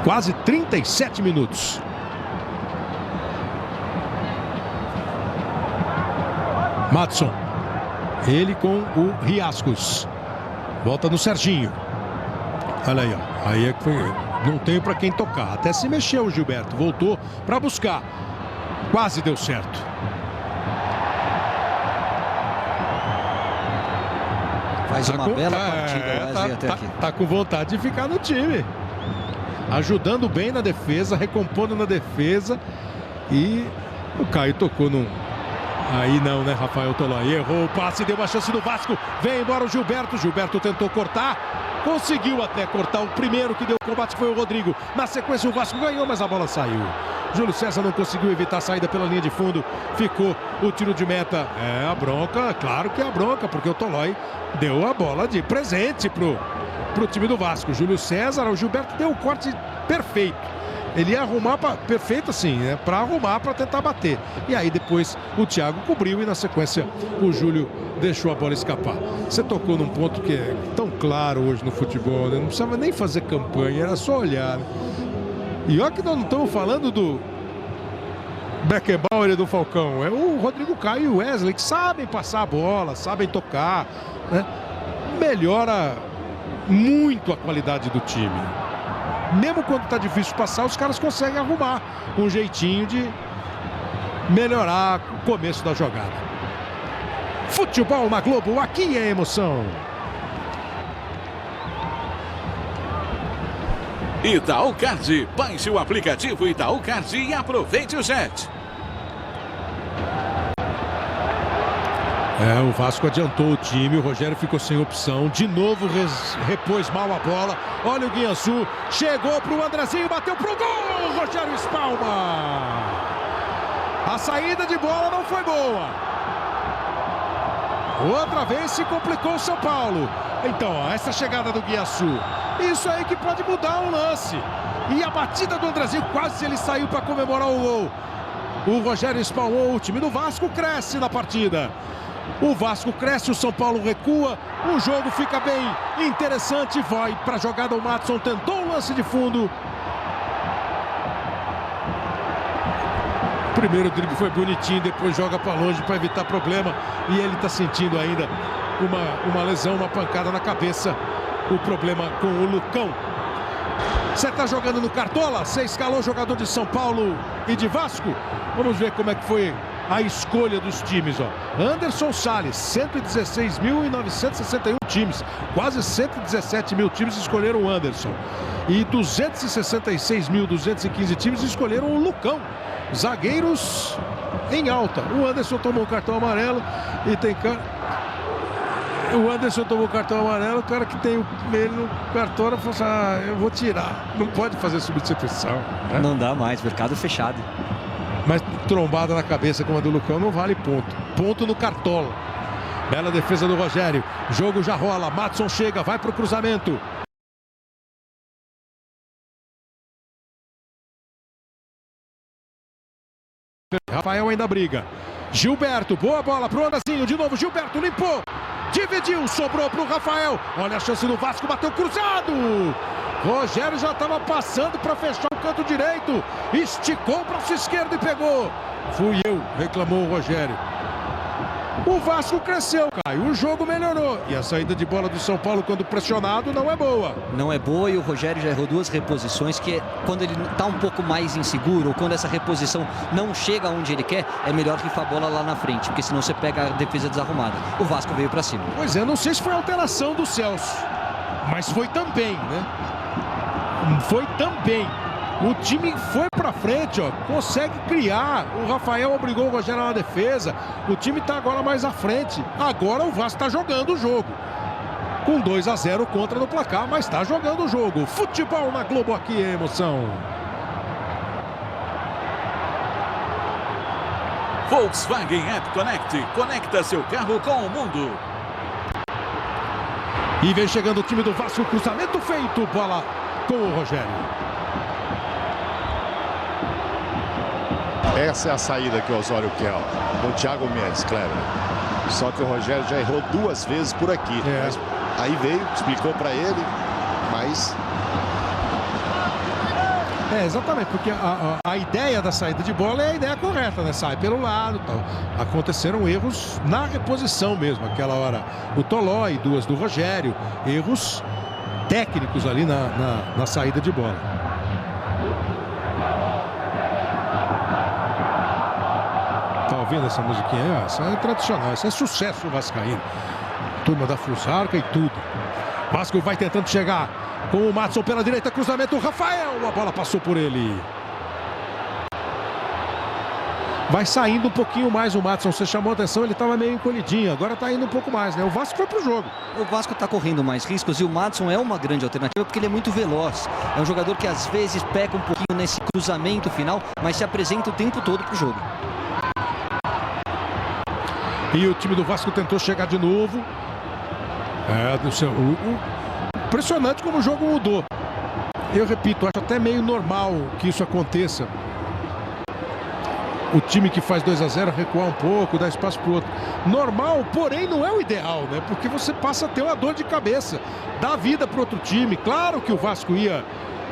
S1: Quase 37 minutos. Madson. Ele com o Riascos. Volta no Serginho. Olha aí, ó. Aí é que foi... Não tenho para quem tocar. Até se mexeu o Gilberto. Voltou para buscar. Quase deu certo.
S4: Faz uma bela partida.
S1: Tá com vontade de ficar no time. Ajudando bem na defesa, recompondo na defesa. E o Caio tocou num... Aí não, né, Rafael Tolói? Errou o passe, deu uma chance do Vasco. Vem embora o Gilberto. Gilberto tentou cortar. Conseguiu até cortar. O primeiro que deu combate foi o Rodrigo. Na sequência o Vasco ganhou, mas a bola saiu. Júlio César não conseguiu evitar a saída pela linha de fundo. Ficou o tiro de meta. É a bronca, claro que é a bronca, porque o Tolói deu a bola de presente pro time do Vasco. Júlio César, o Gilberto deu o corte perfeito. Ele ia arrumar, perfeito assim, né? Para arrumar, para tentar bater. E aí depois o Thiago cobriu e na sequência o Júlio deixou a bola escapar. Você tocou num ponto que é tão claro hoje no futebol, né? Não precisava nem fazer campanha, era só olhar. Né? E olha que nós não estamos falando do Beckenbauer e do Falcão. É o Rodrigo Caio e o Wesley que sabem passar a bola, sabem tocar, né? Melhora muito a qualidade do time. Mesmo quando está difícil passar, os caras conseguem arrumar um jeitinho de melhorar o começo da jogada. Futebol na Globo, aqui é emoção.
S6: Itaú Card. Baixe o aplicativo Itaú Card e aproveite o jet.
S1: O Vasco adiantou o time, o Rogério ficou sem opção, de novo repôs mal a bola. Olha o Guinha Azul, chegou pro Andrezinho, bateu pro gol, Rogério espalma. A saída de bola não foi boa. Outra vez se complicou o São Paulo. Então, ó, essa chegada do Guinha Azul, isso aí que pode mudar o lance. E a batida do Andrezinho, quase ele saiu para comemorar o gol. O Rogério espalmou, o time do Vasco cresce na partida. O Vasco cresce, o São Paulo recua, o jogo fica bem interessante, vai para a jogada, o Madson tentou o lance de fundo. Primeiro drible foi bonitinho, depois joga para longe para evitar problema e ele está sentindo ainda uma lesão, uma pancada na cabeça, o problema com o Lucão. Você está jogando no Cartola? Você escalou jogador de São Paulo e de Vasco? Vamos ver como é que foi a escolha dos times, ó. Anderson Salles, 116.961 times, quase 117 mil times escolheram o Anderson. E 266.215 times escolheram o Lucão. Zagueiros em alta. O Anderson tomou um cartão amarelo e tem cara... O Anderson tomou o cartão amarelo, o cara que tem ele no cartão falou assim, eu vou tirar. Não pode fazer substituição. Né?
S4: Não dá mais, mercado fechado.
S1: Mas trombada na cabeça como a do Lucão não vale ponto. Ponto no Cartola. Bela defesa do Rogério. Jogo já rola. Madson chega, vai pro cruzamento. Rafael ainda briga. Gilberto, boa bola pro Andrezinho, de novo Gilberto, limpou, dividiu, sobrou pro Rafael. Olha a chance do Vasco, bateu cruzado. Rogério já estava passando para fechar o canto direito, esticou o braço esquerdo e pegou. Fui eu, reclamou o Rogério. O Vasco cresceu, Caio, o jogo melhorou. E a saída de bola do São Paulo, quando pressionado, não é boa.
S4: Não é boa, e o Rogério já errou 2 reposições, que é quando ele está um pouco mais inseguro, ou quando essa reposição não chega onde ele quer, é melhor rifar a bola lá na frente, porque senão você pega a defesa desarrumada. O Vasco veio para cima.
S1: Pois é, não sei se foi alteração do Celso, mas foi também, né? Foi também. O time foi pra frente, ó, consegue criar. O Rafael obrigou o Rogério na defesa. O time tá agora mais à frente. Agora o Vasco tá jogando o jogo. Com 2-0 contra no placar, mas tá jogando o jogo. Futebol na Globo, aqui é emoção.
S6: Volkswagen App Connect. Conecta seu carro com o mundo.
S1: E vem chegando o time do Vasco, cruzamento feito, bola com o Rogério.
S3: Essa é a saída que o Osório quer, ó, com o Thiago Mendes, Kleber. Só que o Rogério já errou 2 vezes por aqui. Mas aí veio, explicou para ele, mas...
S1: Exatamente, porque a ideia da saída de bola é a ideia correta, né? Sai pelo lado, tal. Aconteceram erros na reposição mesmo, aquela hora o Toló e 2 do Rogério. Erros técnicos ali na saída de bola. Tá ouvindo essa musiquinha aí? Essa é tradicional, essa é sucesso vascaíno. Turma da Fusarca e tudo. Vasco vai tentando chegar com o Madson pela direita, cruzamento, o Rafael, a bola passou por ele. Vai saindo um pouquinho mais o Madson, você chamou a atenção, ele estava meio encolhidinho, agora está indo um pouco mais, né? O Vasco foi pro jogo.
S4: O Vasco está correndo mais riscos e o Madson é uma grande alternativa porque ele é muito veloz. É um jogador que às vezes peca um pouquinho nesse cruzamento final, mas se apresenta o tempo todo pro jogo.
S1: E o time do Vasco tentou chegar de novo. Impressionante como o jogo mudou. Eu repito, acho até meio normal que isso aconteça. O time que faz 2-0 recuar um pouco, dar espaço para o outro. Normal, porém não é o ideal, né? Porque você passa a ter uma dor de cabeça. Dá vida para outro time. Claro que o Vasco ia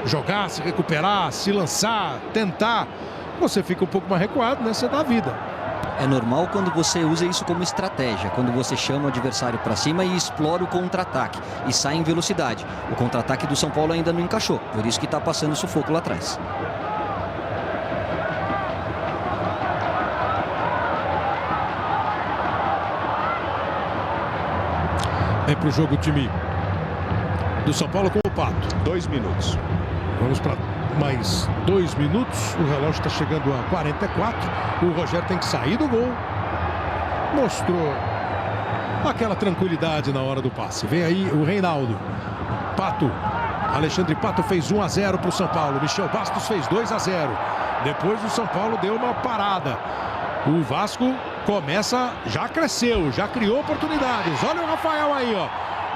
S1: jogar, se recuperar, se lançar, tentar. Você fica um pouco mais recuado, né? Você dá vida.
S4: É normal quando você usa isso como estratégia, quando você chama o adversário para cima e explora o contra-ataque e sai em velocidade. O contra-ataque do São Paulo ainda não encaixou, por isso que está passando sufoco lá atrás.
S1: É pro jogo o time do São Paulo com o Pato.
S3: 2 minutos.
S1: Vamos para mais 2 minutos. O relógio está chegando a 44. O Rogério tem que sair do gol. Mostrou aquela tranquilidade na hora do passe. Vem aí o Reinaldo. Pato. Alexandre Pato fez 1-0 para o São Paulo. Michel Bastos fez 2-0. Depois o São Paulo deu uma parada. O Vasco começa, já cresceu, já criou oportunidades. Olha o Rafael aí, ó.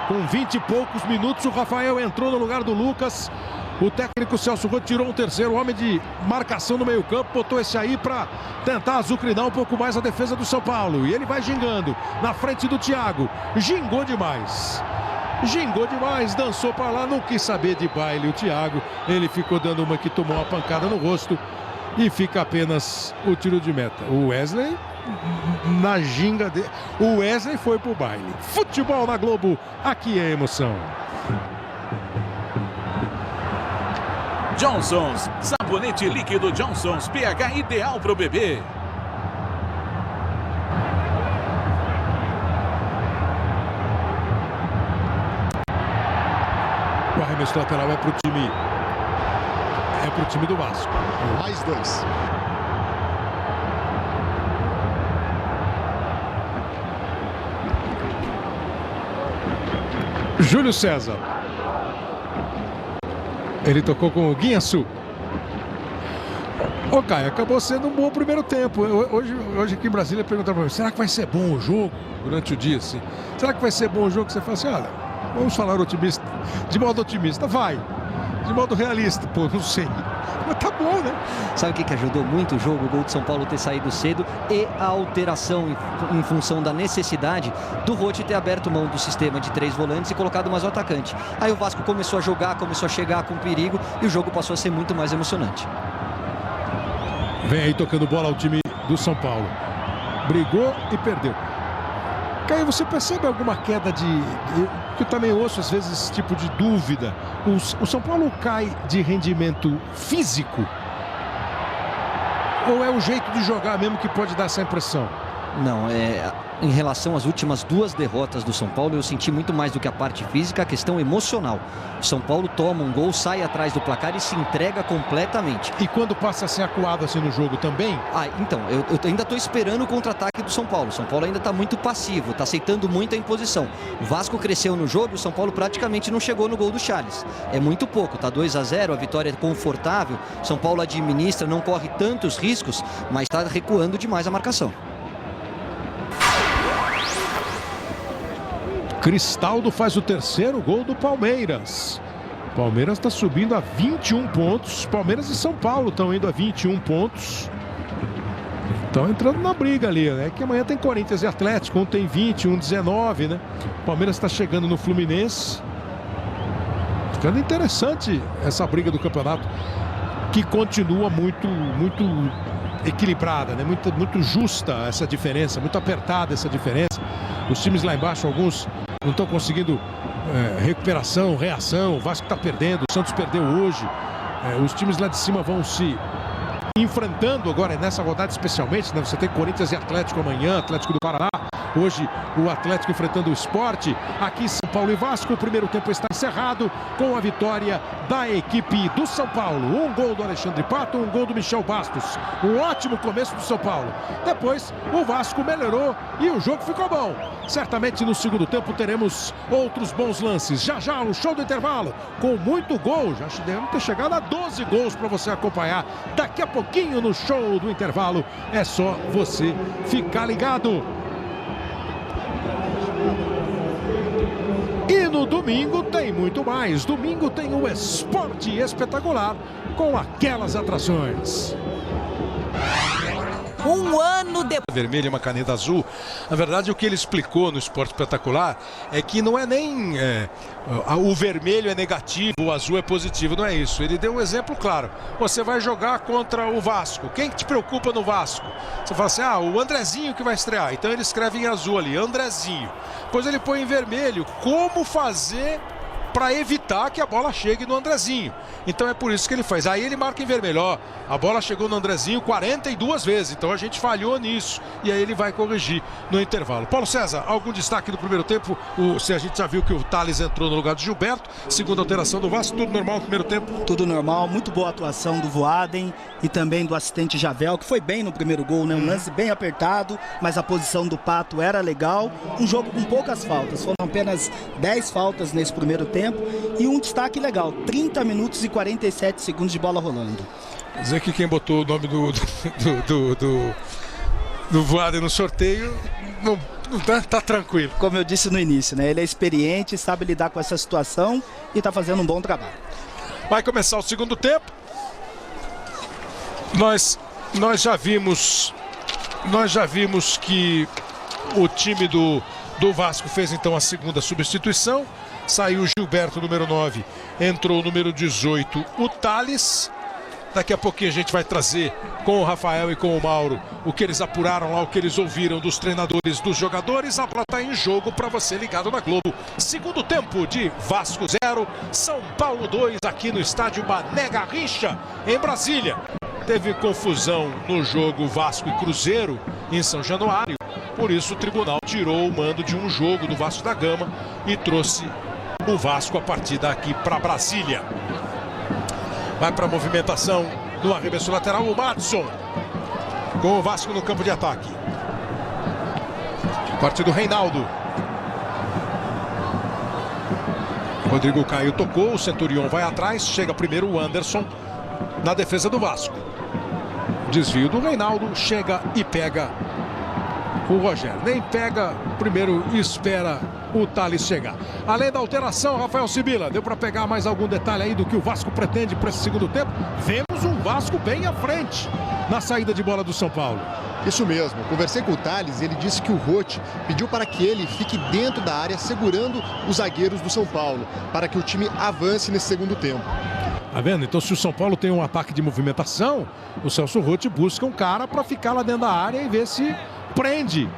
S1: Com 20 e poucos minutos, o Rafael entrou no lugar do Lucas. O técnico Celso Roth tirou um terceiro homem de marcação no meio-campo, botou esse aí para tentar azucrinar um pouco mais a defesa do São Paulo. E ele vai gingando na frente do Thiago. Gingou demais. Gingou demais, dançou para lá, não quis saber de baile o Thiago. Ele ficou dando uma que tomou uma pancada no rosto. E fica apenas o tiro de meta. O Wesley na ginga dele. O Wesley foi pro baile. Futebol na Globo, aqui é emoção.
S6: Johnson's, sabonete líquido Johnson's, pH ideal para o bebê.
S1: O arremesso lateral é pro time. É pro time do Vasco.
S2: Mais 2.
S1: Júlio César. Ele tocou com o Guinhaçu. Ô, Caio, acabou sendo um bom primeiro tempo. Hoje aqui em Brasília perguntaram para mim, será que vai ser bom o jogo durante o dia? Assim? Será que vai ser bom o jogo? Você fala assim, olha, vamos falar otimista, de modo otimista. Vai. De modo realista, pô, não sei. Mas tá bom, né?
S4: Sabe o que ajudou muito o jogo? O gol de São Paulo ter saído cedo e a alteração em função da necessidade do Roth ter aberto mão do sistema de 3 volantes e colocado mais um atacante. Aí o Vasco começou a jogar, começou a chegar com perigo e o jogo passou a ser muito mais emocionante.
S1: Vem aí tocando bola ao time do São Paulo. Brigou e perdeu. Caio, você percebe alguma queda que eu também ouço às vezes esse tipo de dúvida? O São Paulo cai de rendimento físico? Ou é o jeito de jogar mesmo que pode dar essa impressão?
S4: Não, em relação às últimas 2 derrotas do São Paulo, eu senti muito mais do que a parte física, a questão emocional. O São Paulo toma um gol, sai atrás do placar e se entrega completamente.
S1: E quando passa a ser acuado assim no jogo também?
S4: Então, eu ainda estou esperando o contra-ataque do São Paulo. O São Paulo ainda está muito passivo, está aceitando muito a imposição. O Vasco cresceu no jogo e o São Paulo praticamente não chegou no gol do Charles. É muito pouco, tá 2-0, a vitória é confortável. O São Paulo administra, não corre tantos riscos, mas está recuando demais a marcação.
S1: Cristaldo faz o 3º gol do Palmeiras. Palmeiras está subindo a 21 pontos. Palmeiras e São Paulo estão indo a 21 pontos. Estão entrando na briga ali, né? Que amanhã tem Corinthians e Atlético. Um tem 20, um 19, né? Palmeiras está chegando no Fluminense. Ficando interessante essa briga do campeonato, que continua muito equilibrada, né? Muito justa essa diferença, muito apertada essa diferença. Os times lá embaixo, alguns não estão conseguindo recuperação, reação. O Vasco está perdendo, o Santos perdeu hoje. Os times lá de cima vão se enfrentando agora nessa rodada especialmente, né? Você tem Corinthians e Atlético amanhã, Atlético do Paraná. Hoje o Atlético enfrentando o Sport. Aqui São Paulo e Vasco. O primeiro tempo está encerrado com a vitória da equipe do São Paulo. Um gol do Alexandre Pato, um gol do Michel Bastos. Um ótimo começo do São Paulo. Depois o Vasco melhorou e o jogo ficou bom. Certamente no segundo tempo teremos outros bons lances. Já o show do intervalo com muito gol. Já devemos ter chegado a 12 gols para você acompanhar daqui a pouquinho no show do intervalo. É só você ficar ligado. E no domingo tem muito mais. Domingo tem um esporte espetacular com aquelas atrações.
S7: Um ano depois.
S1: Vermelho e uma caneta azul. Na verdade, o que ele explicou no Esporte Espetacular é que não é nem o vermelho é negativo, o azul é positivo, não é isso. Ele deu um exemplo claro. Você vai jogar contra o Vasco. Quem que te preocupa no Vasco? Você fala assim, o Andrezinho que vai estrear. Então ele escreve em azul ali, Andrezinho. Depois ele põe em vermelho. Como fazer para evitar que a bola chegue no Andrezinho? Então é por isso que ele faz. Aí ele marca em vermelho, a bola chegou no Andrezinho 42 vezes, então a gente falhou nisso. E aí ele vai corrigir no intervalo. Paulo César, algum destaque do primeiro tempo? Se a gente já viu que o Thales entrou no lugar do Gilberto, segunda alteração do Vasco, tudo normal no primeiro tempo?
S5: Tudo normal, muito boa atuação do Voaden e também do assistente Javel, que foi bem no primeiro gol, né? Um lance bem apertado, mas a posição do Pato era legal. Um jogo com poucas faltas, foram apenas 10 faltas nesse primeiro tempo. E um destaque legal, 30 minutos e 47 segundos de bola rolando.
S1: Quer dizer que quem botou o nome do Voaden no sorteio não tá tranquilo.
S5: Como eu disse no início, né? Ele é experiente, sabe lidar com essa situação e está fazendo um bom trabalho.
S1: Vai começar o segundo tempo. Nós já vimos que o time do Vasco fez então a segunda substituição. Saiu o Gilberto, número 9, entrou o número 18, o Thales. Daqui a pouquinho a gente vai trazer com o Rafael e com o Mauro o que eles apuraram lá, o que eles ouviram dos treinadores, dos jogadores. A bola está em jogo para você ligado na Globo. Segundo tempo de Vasco 0, São Paulo 2, aqui no estádio Mané Garrincha, em Brasília. Teve confusão no jogo Vasco e Cruzeiro em São Januário. Por isso o tribunal tirou o mando de um jogo do Vasco da Gama e trouxe o Vasco a partir daqui para Brasília. Vai para a movimentação no arremesso lateral o Madison, com o Vasco no campo de ataque. Partido Reinaldo. Rodrigo Caio tocou, o Centurion vai atrás, chega primeiro o Anderson na defesa do Vasco. Desvio do Reinaldo, chega e pega o Rogério. Nem pega, primeiro espera o Thales chegar. Além da alteração, Rafael Sibila, deu para pegar mais algum detalhe aí do que o Vasco pretende para esse segundo tempo? Vemos um Vasco bem à frente na saída de bola do São Paulo.
S2: Isso mesmo, conversei com o Thales e ele disse que o Roth pediu para que ele fique dentro da área segurando os zagueiros do São Paulo, para que o time avance nesse segundo tempo.
S1: Tá vendo? Então, se o São Paulo tem um ataque de movimentação, o Celso Roth busca um cara para ficar lá dentro da área e ver se prende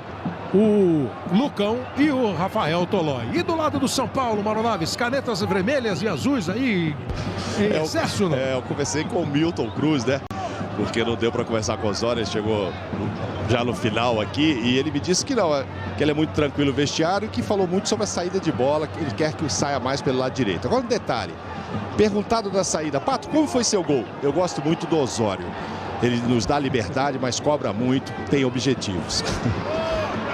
S1: o Lucão e o Rafael Tolói. E do lado do São Paulo, Mauro Naves, canetas vermelhas e azuis aí em excesso, não?
S3: Eu conversei com o Milton Cruz, né? Porque não deu para conversar com o Osório, ele chegou já no final aqui e ele me disse que não, que ele é muito tranquilo no vestiário e que falou muito sobre a saída de bola, que ele quer que saia mais pelo lado direito. Agora um detalhe, perguntado da saída, Pato, como foi seu gol? Eu gosto muito do Osório, ele nos dá liberdade, mas cobra muito, tem objetivos.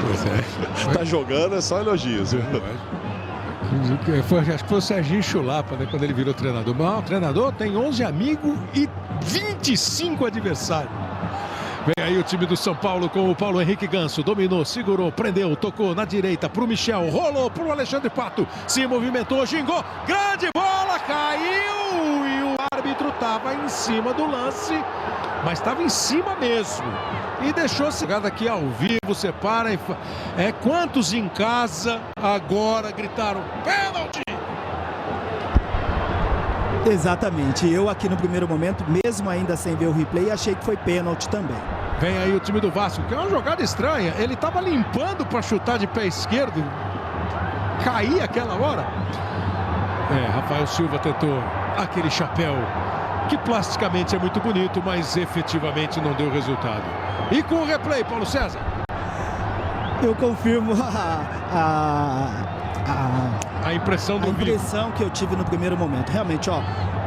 S1: Pois é.
S3: Tá jogando, é só elogios.
S1: Acho que foi o Serginho Chulapa, né, quando ele virou treinador. Mas o treinador tem 11 amigos e 25 adversários. Vem aí o time do São Paulo com o Paulo Henrique Ganso. Dominou, segurou, prendeu, tocou na direita pro Michel. Rolou pro Alexandre Pato. Se movimentou, gingou. Grande bola, caiu. E o árbitro estava em cima do lance. Mas estava em cima mesmo. E deixou chegada aqui ao vivo, separa. Quantos em casa agora gritaram pênalti?
S5: Exatamente. Eu aqui no primeiro momento, mesmo ainda sem ver o replay, achei que foi pênalti também.
S1: Vem aí o time do Vasco, que é uma jogada estranha. Ele estava limpando para chutar de pé esquerdo. Cair aquela hora. Rafael Silva tentou aquele chapéu que plasticamente é muito bonito, mas efetivamente não deu resultado. E com o replay, Paulo César?
S5: Eu confirmo
S1: a impressão do vídeo.
S5: A impressão que eu tive no primeiro momento. Realmente, ó,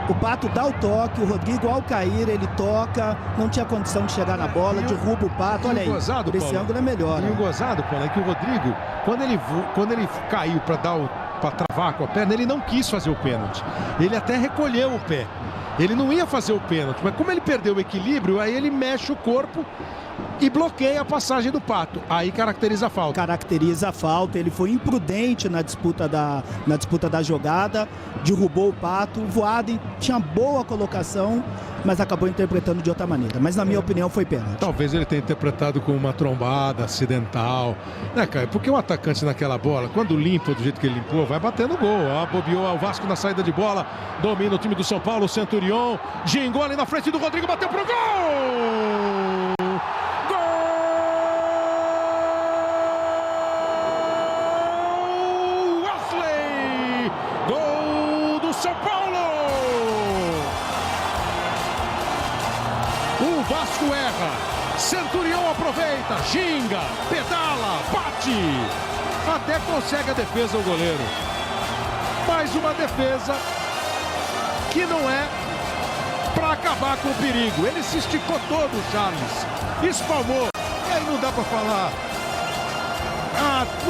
S5: o Pato dá o toque, o Rodrigo ao cair, ele toca, não tinha condição de chegar na bola, derruba o Pato, olha aí,
S1: gozado,
S5: por esse
S1: Paulo,
S5: ângulo é melhor.
S1: E o gozado, Paulo, é que o Rodrigo, quando ele caiu para travar com a perna, ele não quis fazer o pênalti. Ele até recolheu o pé. Ele não ia fazer o pênalti, mas como ele perdeu o equilíbrio, aí ele mexe o corpo e bloqueia a passagem do Pato. Aí caracteriza a falta.
S5: Caracteriza a falta, ele foi imprudente na disputa da jogada, derrubou o Pato, o Voaden tinha boa colocação, mas acabou interpretando de outra maneira. Mas na minha opinião foi pênalti.
S1: Talvez ele tenha interpretado com uma trombada acidental, né, cara? Porque o atacante naquela bola, quando limpa do jeito que ele limpou, vai batendo gol. Bobeou o Vasco na saída de bola, domina o time do São Paulo, o Centurion, gingou ali na frente do Rodrigo, bateu pro gol! São Paulo! O Vasco erra, Centurion aproveita, xinga, pedala, bate, até consegue a defesa o goleiro. Mais uma defesa que não é para acabar com o perigo. Ele se esticou todo, o Charles, espalmou, e aí não dá para falar.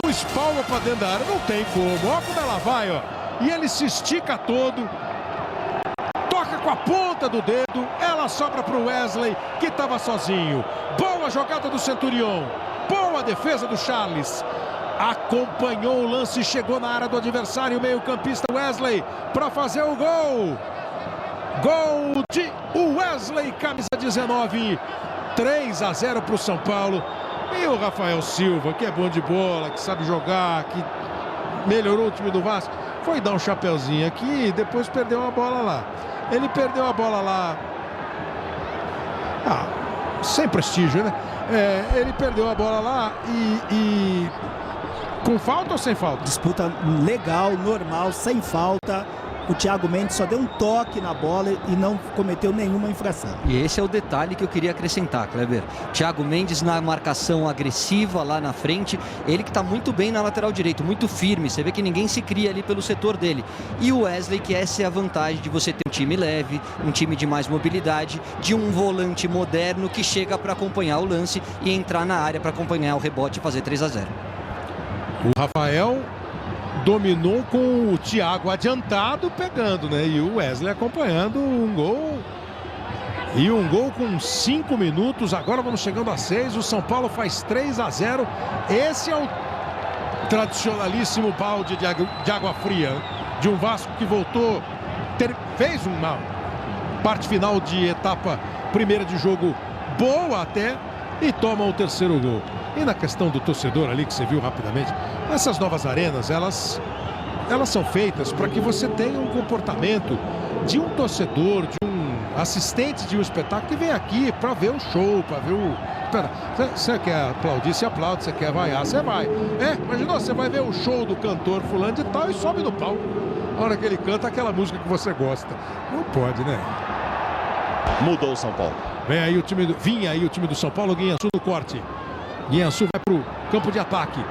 S1: Não espalma para dentro da área, não tem como. Olha como ela vai, ó. E ele se estica todo, toca com a ponta do dedo, ela sobra para o Wesley, que estava sozinho. Boa jogada do Centurion, boa defesa do Charles. Acompanhou o lance, chegou na área do adversário, o meio-campista Wesley, para fazer o gol. Gol de Wesley, camisa 19, 3-0 para o São Paulo. E o Rafael Silva, que é bom de bola, que sabe jogar, que melhorou o time do Vasco, foi dar um chapeuzinho aqui e depois perdeu a bola lá. Ele perdeu a bola lá. Sem prestígio, né? Ele perdeu a bola lá e... Com falta ou sem falta?
S5: Disputa legal, normal, sem falta. O Thiago Mendes só deu um toque na bola e não cometeu nenhuma infração.
S4: E esse é o detalhe que eu queria acrescentar, Kleber. Thiago Mendes na marcação agressiva lá na frente. Ele que está muito bem na lateral direito, muito firme. Você vê que ninguém se cria ali pelo setor dele. E o Wesley, que essa é a vantagem de você ter um time leve, um time de mais mobilidade, de um volante moderno que chega para acompanhar o lance e entrar na área para acompanhar o rebote e fazer 3-0.
S1: O Rafael dominou com o Thiago adiantado pegando, né? E o Wesley acompanhando um gol. E um gol com 5 minutos. Agora vamos chegando a 6. O São Paulo faz 3-0. Esse é tradicionalíssimo balde de água fria de um Vasco que voltou, fez uma parte final de etapa primeira de jogo boa até, e toma o terceiro gol. E na questão do torcedor ali, que você viu rapidamente, essas novas arenas, elas são feitas para que você tenha um comportamento de um torcedor, de um assistente de um espetáculo que vem aqui para ver o show, para ver o... Você quer aplaudir, você aplaude. Você quer vaiar, você vai. Imaginou, você vai ver o show do cantor fulano de tal e sobe no palco. A hora que ele canta aquela música que você gosta. Não pode, né?
S3: Mudou o São Paulo.
S1: Vinha aí o time do São Paulo. Guiançu no corte. Guiançu vai pro campo de ataque.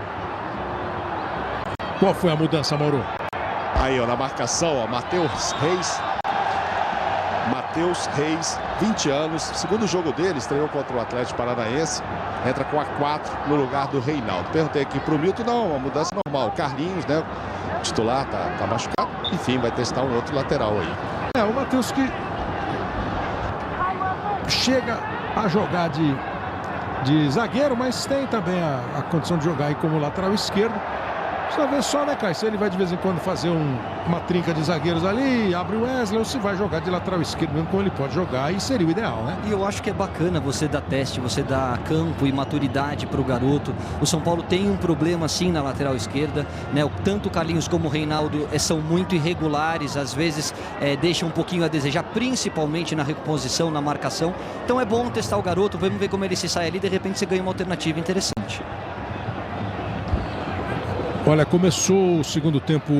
S1: Qual foi a mudança, Mauro?
S3: Aí, ó, na marcação, ó, Matheus Reis, 20 anos, segundo jogo dele, estreou contra o Atlético Paranaense, entra com a 4 no lugar do Reinaldo. Perguntei aqui pro Milton, não, uma mudança normal. Carlinhos, né, titular, tá machucado, enfim, vai testar um outro lateral aí.
S1: O Matheus que chega a jogar de zagueiro, mas tem também a condição de jogar aí como lateral esquerdo. Precisa ver só, né, Caio? Se ele vai de vez em quando fazer uma trinca de zagueiros ali, abre o Wesley, ou se vai jogar de lateral esquerdo mesmo, como ele pode jogar, e seria o ideal, né?
S4: E eu acho que é bacana você dar teste, você dar campo e maturidade para o garoto. O São Paulo tem um problema sim na lateral esquerda, né? Tanto o Carlinhos como o Reinaldo são muito irregulares, às vezes deixam um pouquinho a desejar, principalmente na reposição, na marcação. Então é bom testar o garoto, vamos ver como ele se sai ali, de repente você ganha uma alternativa interessante.
S1: Olha, começou o segundo tempo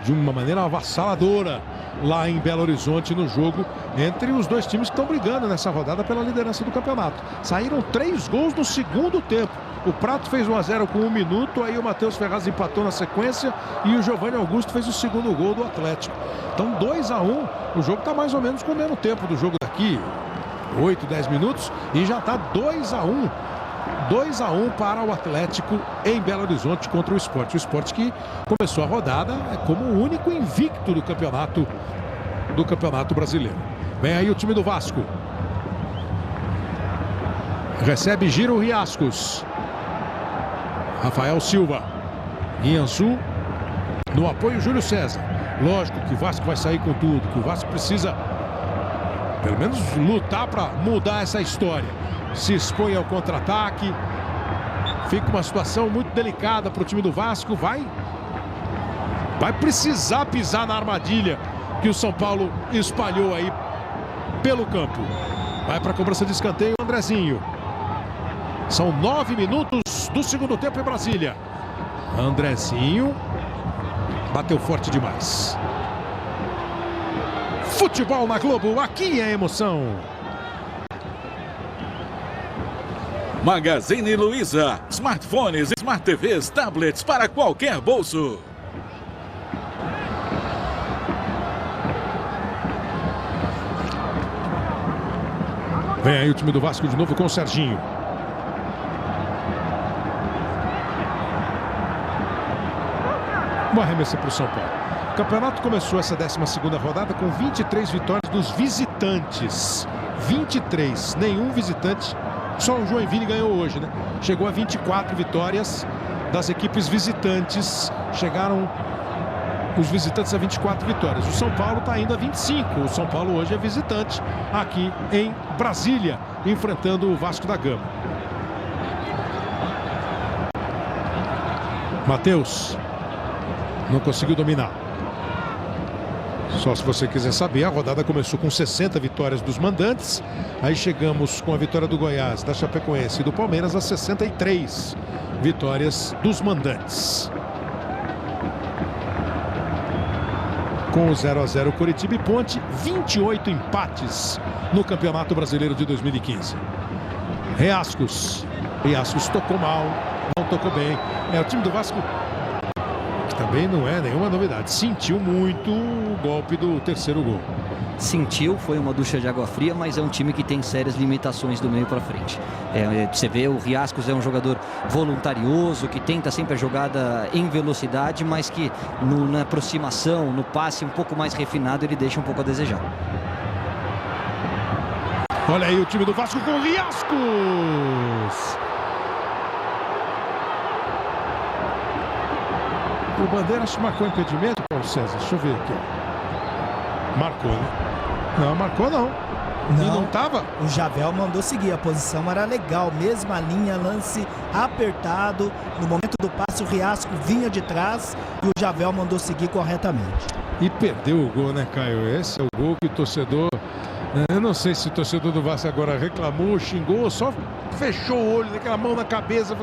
S1: de uma maneira avassaladora lá em Belo Horizonte, no jogo entre os dois times que estão brigando nessa rodada pela liderança do campeonato. Saíram 3 gols no segundo tempo. O Prato fez 1-0 com 1 minuto, aí o Matheus Ferraz empatou na sequência e o Giovanni Augusto fez o segundo gol do Atlético. Então 2-1, o jogo está mais ou menos com o mesmo tempo do jogo daqui, 8, 10 minutos, e já está 2-1. 2-1 para o Atlético em Belo Horizonte contra o Sport. O Sport que começou a rodada como o único invicto do campeonato brasileiro. Vem aí o time do Vasco. Recebe Giro Riascos. Rafael Silva. Guiançu. No apoio, Júlio César. Lógico que o Vasco vai sair com tudo. Que o Vasco precisa, pelo menos, lutar para mudar essa história. Se expõe ao contra-ataque. Fica uma situação muito delicada para o time do Vasco. Vai precisar pisar na armadilha que o São Paulo espalhou aí pelo campo. Vai para a cobrança de escanteio, Andrezinho. São 9 minutos do segundo tempo em Brasília. Andrezinho bateu forte demais. Futebol na Globo, aqui é emoção.
S6: Magazine Luiza, smartphones, smart TVs, tablets para qualquer bolso.
S1: Vem aí o time do Vasco de novo com o Serginho. Uma arremessa para o São Paulo. O campeonato começou essa 12ª rodada com 23 vitórias dos visitantes. 23, nenhum visitante. Só o Joinville ganhou hoje, né? Chegou a 24 vitórias das equipes visitantes. Chegaram os visitantes a 24 vitórias. O São Paulo está indo a 25. O São Paulo hoje é visitante aqui em Brasília, enfrentando o Vasco da Gama. Matheus não conseguiu dominar. Só se você quiser saber, a rodada começou com 60 vitórias dos mandantes. Aí chegamos com a vitória do Goiás, da Chapecoense e do Palmeiras a 63 vitórias dos mandantes. Com o 0-0 Coritiba e Ponte, 28 empates no Campeonato Brasileiro de 2015. Riascos tocou mal, não tocou bem. O time do Vasco, que também não é nenhuma novidade, sentiu muito o golpe do terceiro gol.
S4: Sentiu, foi uma ducha de água fria, mas é um time que tem sérias limitações do meio para frente. Você vê, o Riascos é um jogador voluntarioso, que tenta sempre a jogada em velocidade, mas que na aproximação, no passe um pouco mais refinado, ele deixa um pouco a desejar.
S1: Olha aí o time do Vasco com o Riascos. O Bandeiras marcou impedimento, Paulo César? Deixa eu ver aqui. Marcou, né? Não, marcou não. E não tava?
S5: O Javel mandou seguir, a posição era legal, mesma linha, lance apertado. No momento do passe, o Riasco vinha de trás e o Javel mandou seguir corretamente.
S1: E perdeu o gol, né, Caio? Esse é o gol que o torcedor... Eu não sei se o torcedor do Vasco agora reclamou, xingou, só fechou o olho, daquela mão na cabeça.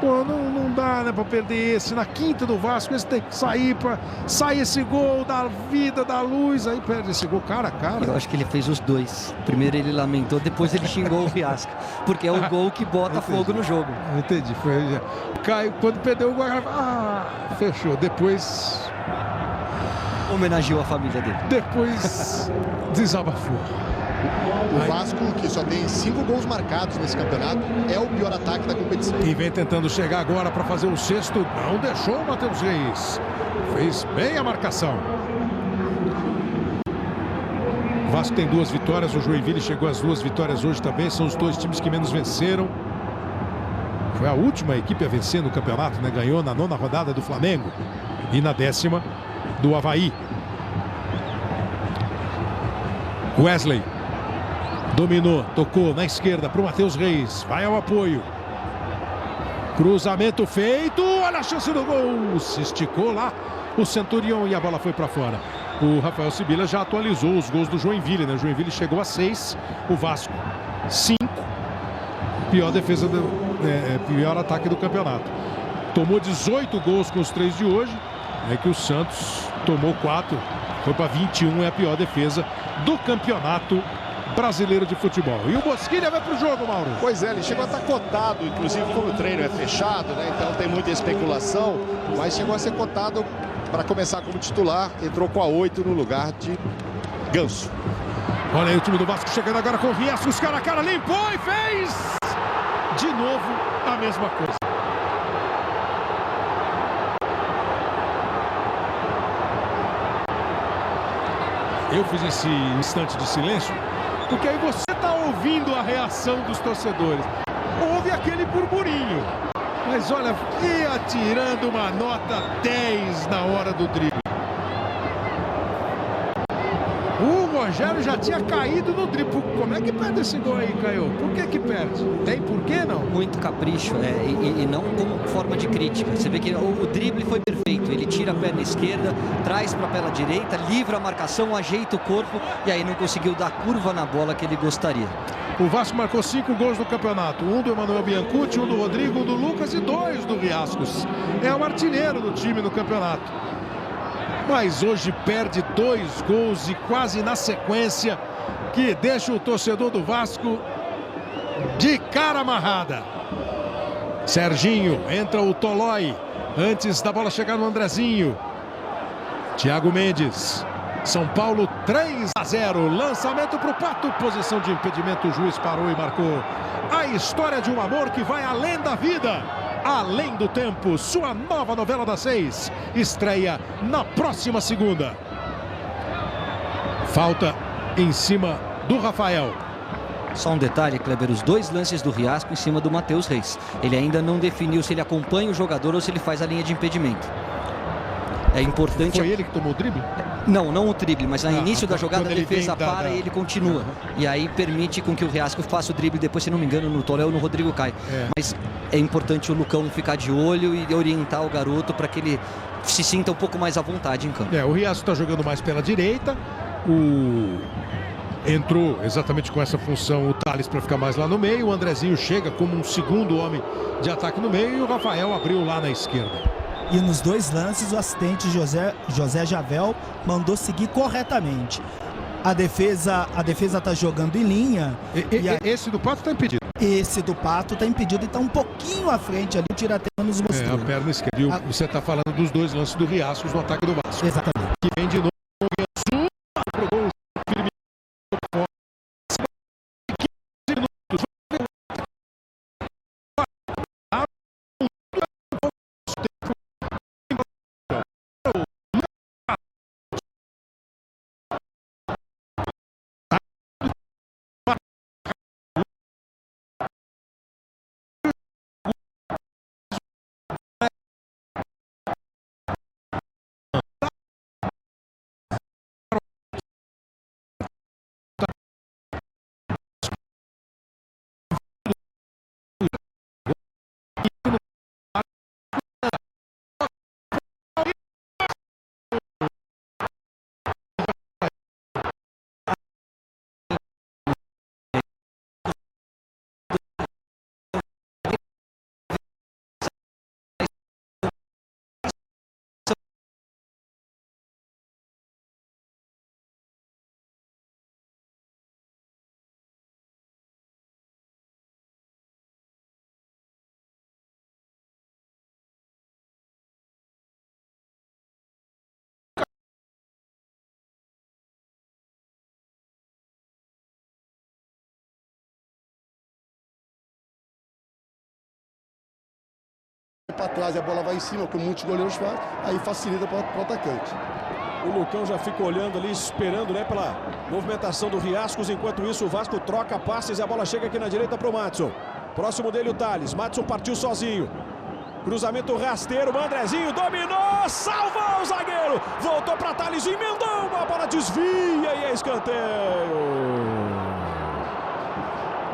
S1: Pô, não dá, né, pra perder esse. Na quinta do Vasco, esse tem que sair pra sair esse gol, da vida, da luz. Aí perde esse gol cara a cara.
S4: Eu acho que ele fez os dois. Primeiro ele lamentou, depois ele xingou o Riasco. Porque é o gol que bota fogo no jogo.
S1: Entendi. Foi, Caio, quando perdeu o gol, fechou. Depois...
S4: Homenageou a família dele.
S1: Depois desabafou.
S2: O Vasco, que só tem 5 gols marcados nesse campeonato, é o pior ataque da competição.
S1: E vem tentando chegar agora para fazer o sexto. Não deixou o Matheus Reis. Fez bem a marcação. O Vasco tem 2 vitórias. O Joinville chegou às 2 vitórias hoje também. São os 2 times que menos venceram. Foi a última equipe a vencer no campeonato, né? Ganhou na 9ª rodada do Flamengo. E na 10ª do Avaí. Wesley dominou, tocou na esquerda para o Matheus Reis, vai ao apoio, cruzamento feito, olha a chance do gol, se esticou lá o Centurião e a bola foi para fora. O Rafael Sibila já atualizou os gols do Joinville, né? O Joinville chegou a 6, o Vasco 5, pior defesa pior ataque do campeonato. Tomou 18 gols com os 3 de hoje, é que o Santos tomou 4, foi para 21, é a pior defesa do campeonato brasileiro de futebol. E o Bosquilha vai para o jogo, Mauro.
S3: Pois é, ele chegou a estar cotado, inclusive como o treino é fechado, né? Então tem muita especulação, mas chegou a ser cotado para começar como titular, entrou com a 8 no lugar de Ganso.
S1: Olha aí o time do Vasco chegando agora com o Riascos, cara a cara, limpou e fez de novo a mesma coisa. Eu fiz esse instante de silêncio porque aí você está ouvindo a reação dos torcedores. Houve aquele burburinho. Mas olha, ia tirando uma nota 10 na hora do drible. O Rogério já tinha caído no drible. Como é que perde esse gol aí, Caio? Por que perde? Tem porquê não?
S4: Muito capricho, e não como forma de crítica. Você vê que o drible foi perfeito. Ele tira a perna esquerda, traz para a perna direita, livra a marcação, ajeita o corpo e aí não conseguiu dar curva na bola que ele gostaria.
S1: O Vasco marcou 5 gols no campeonato. 1 do Emanuel Biancucci, 1 do Rodrigo, 1 do Lucas e 2 do Riascos. É o artilheiro do time no campeonato. Mas hoje perde 2 gols e quase na sequência, que deixa o torcedor do Vasco de cara amarrada. Serginho, entra o Tolói, antes da bola chegar no Andrezinho. Thiago Mendes, São Paulo 3-0, lançamento para o Pato, posição de impedimento, o juiz parou e marcou. A história de um amor que vai além da vida, além do tempo, sua nova novela das 6, estreia na próxima segunda. Falta em cima do Rafael.
S4: Só um detalhe, Kleber, os 2 lances do Riasco em cima do Matheus Reis. Ele ainda não definiu se ele acompanha o jogador ou se ele faz a linha de impedimento. É importante...
S1: Foi ele que tomou o drible?
S4: Não o drible, mas no início da jogada a
S1: ele
S4: defesa
S1: vem
S4: para e ele continua. E aí permite com que o Riasco faça o drible depois, se não me engano, no Torel ou no Rodrigo Caio. Mas é importante o Lucão ficar de olho e orientar o garoto para que ele se sinta um pouco mais à vontade em campo.
S1: O Riasco está jogando mais pela direita. Entrou exatamente com essa função o Thales para ficar mais lá no meio. O Andrezinho chega como um segundo homem de ataque no meio e o Rafael abriu lá na esquerda.
S5: E nos 2 lances o assistente José Javel mandou seguir corretamente. A defesa está jogando em linha.
S1: Esse do Pato está impedido.
S5: Esse do Pato está impedido e está um pouquinho à frente ali, o Tiratema nos mostrou.
S1: A perna esquerda. E você está falando dos 2 lances do Riascos no ataque do Vasco.
S5: Exatamente.
S1: Que vem de novo.
S7: para trás e a bola vai em cima, como muitos goleiros fazem, aí facilita para o atacante.
S8: O Lucão já fica olhando ali, esperando, né, pela movimentação do Riascos. Enquanto isso, o Vasco troca passes e a bola chega aqui na direita para o Madson. Próximo dele o Thales. Madson partiu sozinho. Cruzamento rasteiro, o Andrezinho dominou, salvou o zagueiro. Voltou para Thales, emendou, a bola desvia e é escanteio.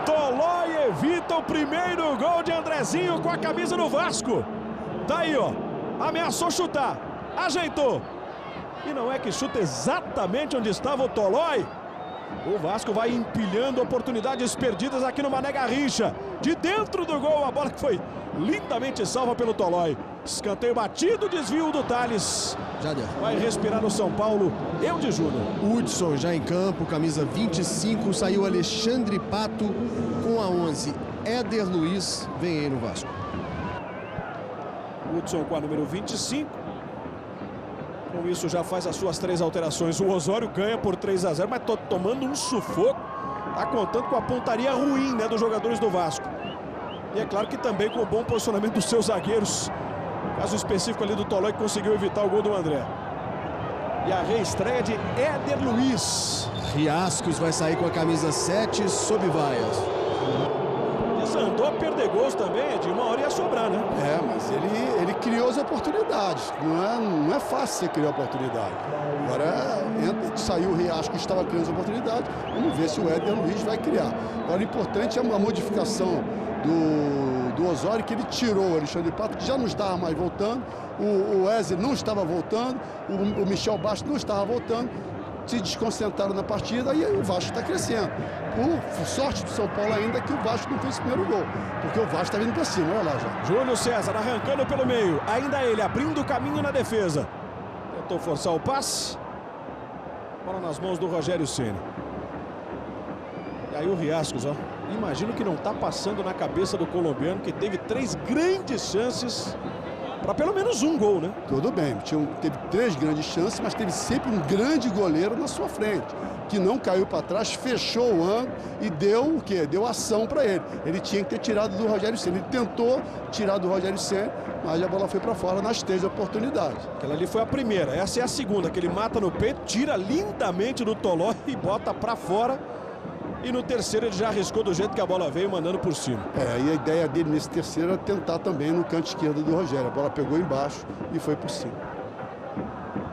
S8: Tolói evita o primeiro gol de Andrezinho com a camisa do Vasco. Tá aí, ó. Ameaçou chutar, ajeitou. E não é que chuta exatamente onde estava o Tolói. O Vasco vai empilhando oportunidades perdidas aqui no Mané Garrincha. De dentro do gol, a bola que foi lindamente salva pelo Tolói. Escanteio batido, desvio do Thales. Vai respirar no São Paulo, Eudes Júnior.
S2: Hudson já em campo, camisa 25, saiu Alexandre Pato com a 11. Éder Luiz vem aí no Vasco.
S8: Hudson com a número 25. Com isso já faz as suas 3 alterações. O Osório ganha por 3-0, mas tomando um sufoco. Tá contando com a pontaria ruim, né, dos jogadores do Vasco. E é claro que também com o bom posicionamento dos seus zagueiros. Caso específico ali do Tolói, que conseguiu evitar o gol do André. E a reestreia de Éder Luiz.
S2: Riascos vai sair com a camisa 7, sob vaias.
S8: Desandou a perder gols também, de uma hora ia sobrar, né?
S7: É, mas ele criou as oportunidades. Não é fácil você criar oportunidade. Agora saiu o Riasco, estava criando as oportunidades. Vamos ver se o Éder Luiz vai criar. Agora o importante é a modificação do Osório, que ele tirou o Alexandre Pato, que já não estava mais voltando. O Wesley não estava voltando. O Michel Bastos não estava voltando. Se desconcentraram na partida e aí o Vasco está crescendo. Por sorte do São Paulo ainda que o Vasco não fez o primeiro gol, porque o Vasco está vindo para cima, olha lá já.
S8: Júlio César arrancando pelo meio, ainda ele abrindo o caminho na defesa. Tentou forçar o passe. Bola nas mãos do Rogério Ceni. E aí o Riascos, ó. Imagino que não está passando na cabeça do colombiano, que teve 3 grandes chances para pelo menos um gol, né?
S7: Tudo bem, teve 3 grandes chances, mas teve sempre um grande goleiro na sua frente, que não caiu para trás, fechou o ângulo e deu o quê? Deu ação para ele. Ele tinha que ter tirado do Rogério Ceni. Ele tentou tirar do Rogério Ceni, mas a bola foi para fora nas 3 oportunidades.
S8: Aquela ali foi a primeira, essa é a segunda, que ele mata no peito, tira lindamente do Tolói e bota para fora. E no terceiro ele já arriscou do jeito que a bola veio, mandando por cima.
S7: E a ideia dele nesse terceiro era tentar também no canto esquerdo do Rogério. A bola pegou embaixo e foi por cima.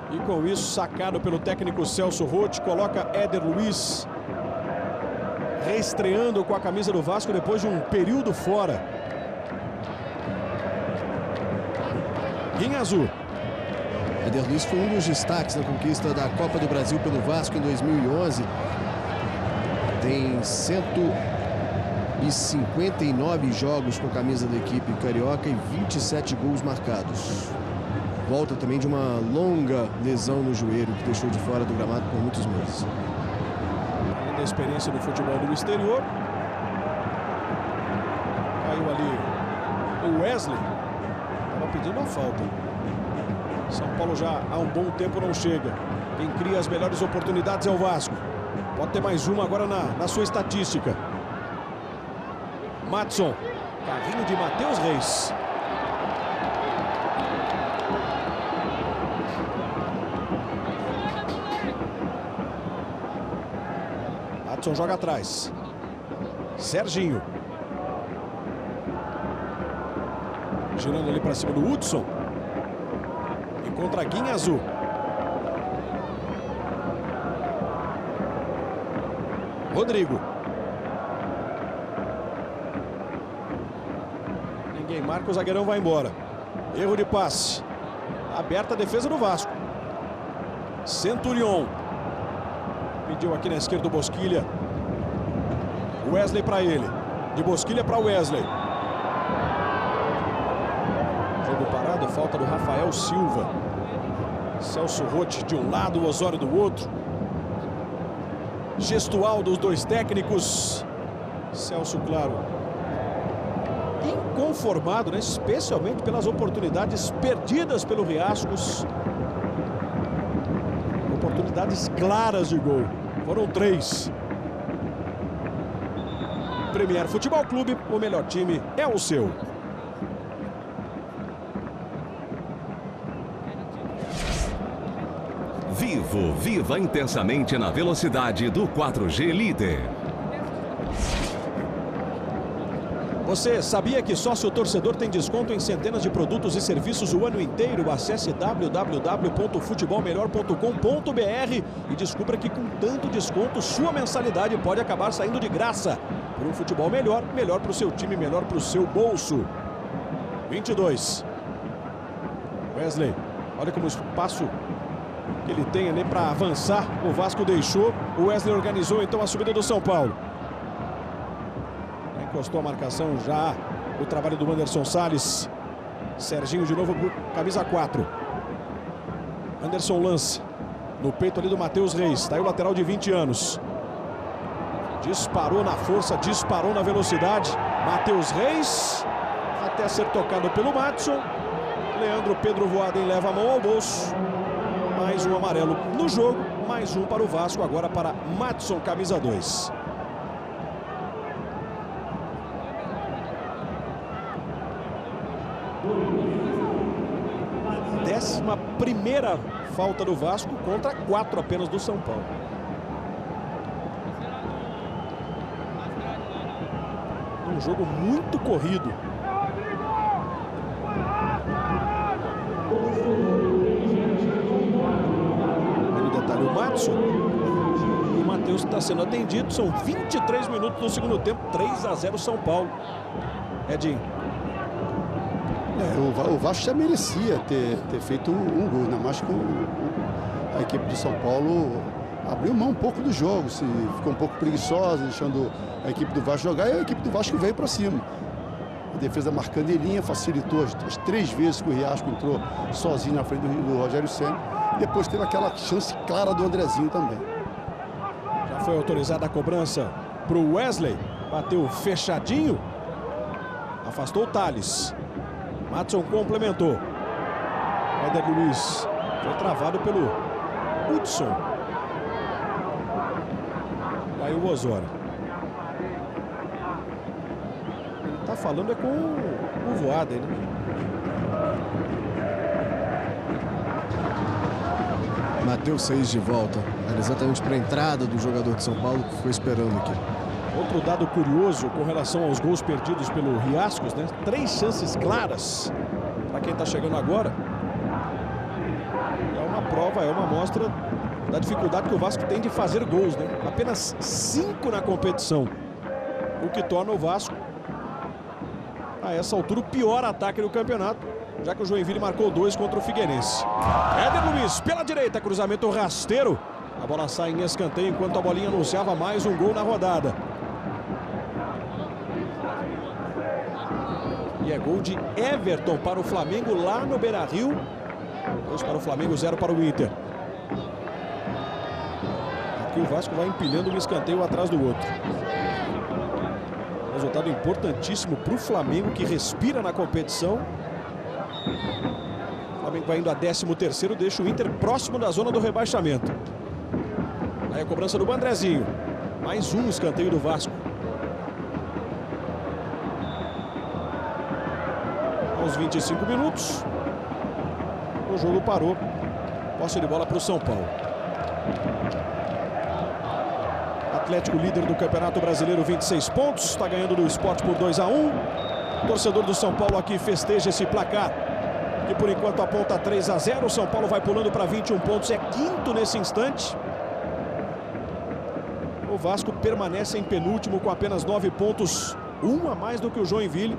S8: E com isso, sacado pelo técnico Celso Roth, coloca Éder Luiz, reestreando com a camisa do Vasco depois de um período fora. Guinha Azul.
S2: Éder Luiz foi um dos destaques na conquista da Copa do Brasil pelo Vasco em 2011. Tem 159 jogos com a camisa da equipe carioca e 27 gols marcados. Volta também de uma longa lesão no joelho que deixou de fora do gramado por muitos meses.
S8: Além da experiência no futebol do exterior, caiu ali o Wesley. Estava pedindo a falta. São Paulo já há um bom tempo não chega. Quem cria as melhores oportunidades é o Vasco. Pode ter mais uma agora na sua estatística. Madson. Carrinho de Matheus Reis. Madson joga atrás. Serginho. Girando ali para cima do Hudson. Encontra Guinha Azul. Rodrigo. Ninguém marca, o zagueirão vai embora. Erro de passe. Aberta a defesa do Vasco. Centurion. Pediu aqui na esquerda o Bosquilha. Wesley para ele. De Bosquilha para Wesley. Jogo parado, falta do Rafael Silva. Celso Roth de um lado, o Osório do outro. Gestual dos 2 técnicos. Celso, claro, inconformado, né? Especialmente pelas oportunidades perdidas pelo Riascos. Oportunidades claras de gol. Foram 3. Premier Futebol Clube, o melhor time é o seu.
S9: Vivo, viva intensamente na velocidade do 4G líder.
S8: Você sabia que sócio torcedor tem desconto em centenas de produtos e serviços o ano inteiro? Acesse www.futebolmelhor.com.br e descubra que com tanto desconto sua mensalidade pode acabar saindo de graça. Por um futebol melhor, melhor para o seu time, melhor para o seu bolso. 22. Wesley, olha como o espaço que ele tem ali para avançar, o Vasco deixou. O Wesley organizou então a subida do São Paulo. Encostou a marcação já o trabalho do Anderson Salles. Serginho de novo, camisa 4. Anderson lança no peito ali do Matheus Reis. Está aí o lateral de 20 anos. Disparou na força, disparou na velocidade. Matheus Reis até ser tocado pelo Madison. Leandro Pedro Voaden leva a mão ao bolso. Mais um amarelo no jogo, mais um para o Vasco, agora para Madison, camisa 2. Décima primeira falta do Vasco contra 4 apenas do São Paulo. Um jogo muito corrido. No detalhe, o Madison. O Matheus está sendo atendido. São 23 minutos do segundo tempo. 3-0 São Paulo. Edinho.
S7: O Vasco já merecia ter feito um gol, né? Mas a equipe do São Paulo abriu mão um pouco do jogo, ficou um pouco preguiçosa, deixando a equipe do Vasco jogar, e a equipe do Vasco veio para cima. A defesa marcando em linha, facilitou as 3 vezes que o Riasco entrou sozinho na frente do Rogério Ceni. Depois teve aquela chance clara do Andrezinho também.
S8: Já foi autorizada a cobrança para o Wesley, bateu fechadinho, afastou o Thales. Madison complementou. Éder Luiz foi travado pelo Hudson. Caiu o Osório. Ele está falando é com o Voaden, né?
S10: Matheus Reis de volta. Era exatamente para a entrada do jogador de São Paulo que ficou esperando aqui.
S8: Outro dado curioso com relação aos gols perdidos pelo Riascos, né? 3 chances claras para quem está chegando agora. É uma prova, é uma amostra da dificuldade que o Vasco tem de fazer gols, né? Apenas 5 na competição, o que torna o Vasco, a essa altura, o pior ataque do campeonato, já que o Joinville marcou 2 contra o Figueirense. Éder Luiz pela direita, cruzamento rasteiro. A bola sai em escanteio enquanto a bolinha anunciava mais um gol na rodada. E é gol de Everton para o Flamengo lá no Beira-Rio. 2 para o Flamengo, 0 para o Inter. Aqui o Vasco vai empilhando um escanteio atrás do outro. Resultado importantíssimo para o Flamengo, que respira na competição. O Flamengo vai indo a 13º, deixa o Inter próximo da zona do rebaixamento. Aí a cobrança do Andrezinho. Mais um escanteio do Vasco. Aos 25 minutos, o jogo parou. Posse de bola para o São Paulo. Atlético líder do Campeonato Brasileiro, 26 pontos. Está ganhando do Sport por 2-1. O torcedor do São Paulo aqui festeja esse placar, que por enquanto aponta 3-0. O São Paulo vai pulando para 21 pontos. É 5º nesse instante. O Vasco permanece em penúltimo com apenas 9 pontos. 1 a mais do que o Joinville.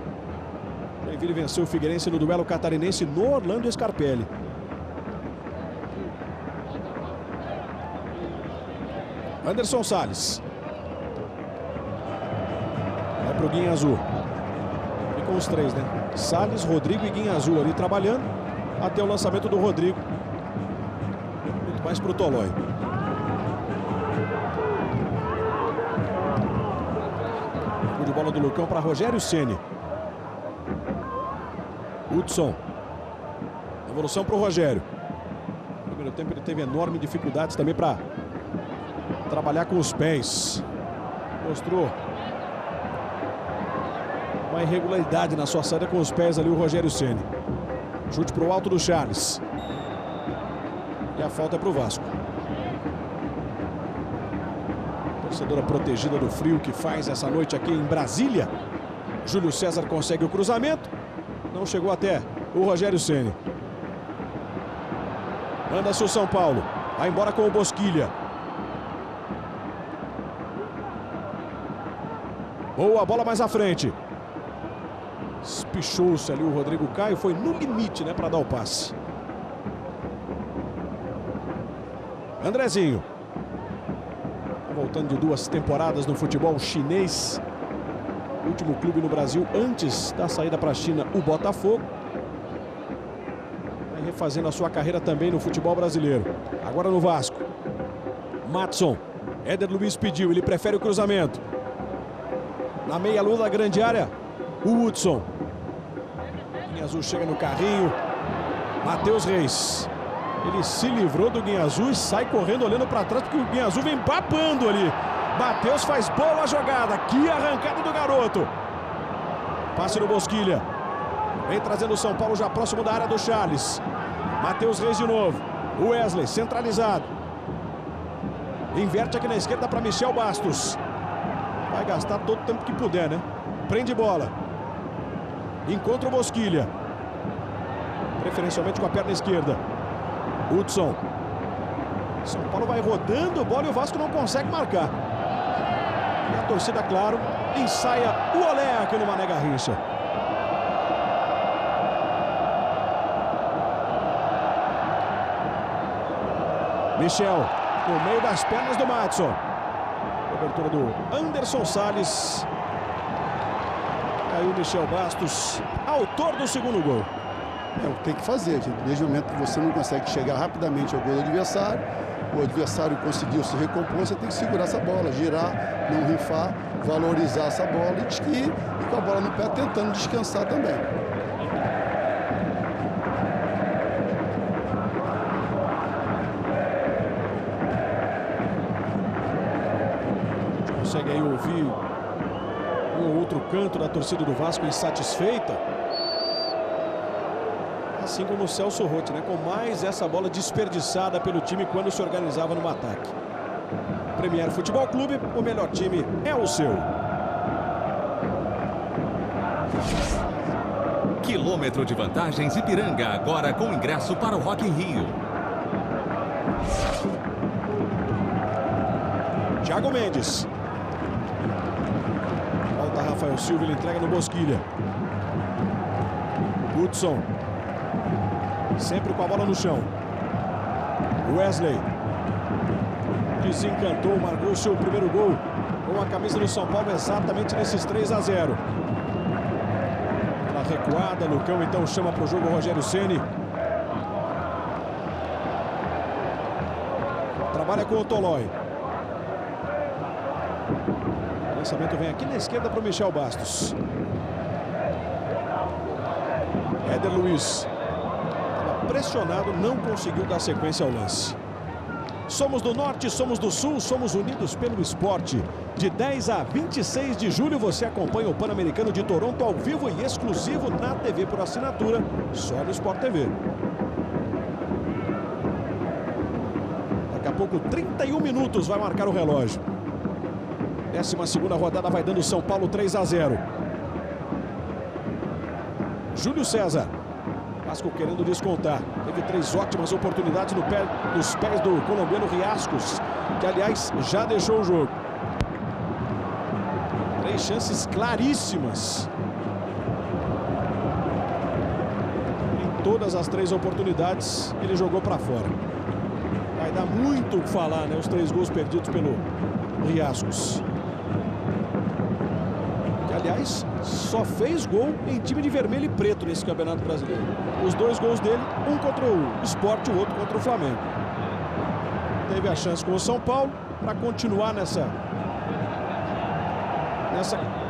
S8: Joinville venceu o Figueirense no duelo catarinense no Orlando Scarpelli. Anderson Salles. Vai para o Guinha Azul. E com os 3, né? Salles, Rodrigo e Guinha Azul ali trabalhando. Até o lançamento do Rodrigo. Muito mais para o Tolói. De bola do Lucão para Rogério Ceni. Hudson. Devolução para o Rogério. No primeiro tempo ele teve enormes dificuldades também para trabalhar com os pés. Mostrou uma irregularidade na sua saída com os pés ali o Rogério Ceni. Chute para o alto do Charles. E a falta é para o Vasco. Torcedora protegida do frio que faz essa noite aqui em Brasília. Júlio César consegue o cruzamento. Não chegou até o Rogério Ceni. Manda-se o São Paulo. Vai embora com o Bosquilha. Boa bola mais à frente. Espichou-se ali o Rodrigo Caio. Foi no limite, né, para dar o passe. Andrezinho. Voltando de 2 temporadas no futebol chinês. Último clube no Brasil antes da saída para a China, o Botafogo. Vai refazendo a sua carreira também no futebol brasileiro. Agora no Vasco. Matson. Éder Luiz pediu, ele prefere o cruzamento. Na meia-lua da grande área, o Hudson. Guinha Azul chega no carrinho. Matheus Reis. Ele se livrou do Guinha Azul e sai correndo olhando para trás porque o Guinha Azul vem papando ali. Matheus faz boa jogada. Que arrancada do garoto. Passe no Bosquilha. Vem trazendo o São Paulo já próximo da área do Charles. Matheus Reis de novo. O Wesley centralizado. Inverte aqui na esquerda para Michel Bastos. Vai gastar todo o tempo que puder, né? Prende bola. Encontra o Bosquilha. Preferencialmente com a perna esquerda. Hudson. São Paulo vai rodando a bola e o Vasco não consegue marcar. E a torcida, claro, ensaia o olé aqui no Mané Garrincha. Michel, no meio das pernas do Matson. Cobertura do Anderson Salles. Aí o Michel Bastos, autor do segundo gol.
S7: É o que tem que fazer, gente. Desde o momento que você não consegue chegar rapidamente ao gol do adversário, o adversário conseguiu se recompor, você tem que segurar essa bola, girar, não rifar, valorizar essa bola e com a bola no pé tentando descansar também.
S8: Consegue aí ouvir um ou outro canto da torcida do Vasco insatisfeita. Assim como o Celso Roth, né? Com mais essa bola desperdiçada pelo time quando se organizava no ataque. Premier Futebol Clube, o melhor time é o seu.
S9: Quilômetro de vantagens Ipiranga, agora com ingresso para o Rock in Rio.
S8: Thiago Mendes. Volta Rafael Silva, ele entrega no Bosquilha. Hudson. Sempre com a bola no chão. Wesley. Desencantou, marcou o seu primeiro gol com a camisa do São Paulo exatamente nesses 3-0. Pela recuada, Lucão então chama para o jogo o Rogério Ceni. Trabalha com o Tolói. O lançamento vem aqui na esquerda para o Michel Bastos. Éder Luiz. Pressionado, não conseguiu dar sequência ao lance. Somos do Norte, somos do Sul, somos unidos pelo esporte. De 10 a 26 de julho você acompanha o Pan-Americano de Toronto ao vivo e exclusivo na TV por assinatura, só no Sport TV. Daqui a pouco, 31 minutos vai marcar o relógio. 12ª rodada vai dando São Paulo 3-0. Júlio César. Vasco querendo descontar. Teve 3 ótimas oportunidades nos pés do colombiano Riascos, que aliás já deixou o jogo. 3 chances claríssimas. Em todas as 3 oportunidades ele jogou para fora. Vai dar muito o que falar, né? Os 3 gols perdidos pelo Riascos. Que aliás só fez gol em time de vermelho e preto nesse Campeonato Brasileiro. Os 2 gols dele, um contra o Sport e o outro contra o Flamengo. Teve a chance com o São Paulo para continuar nessa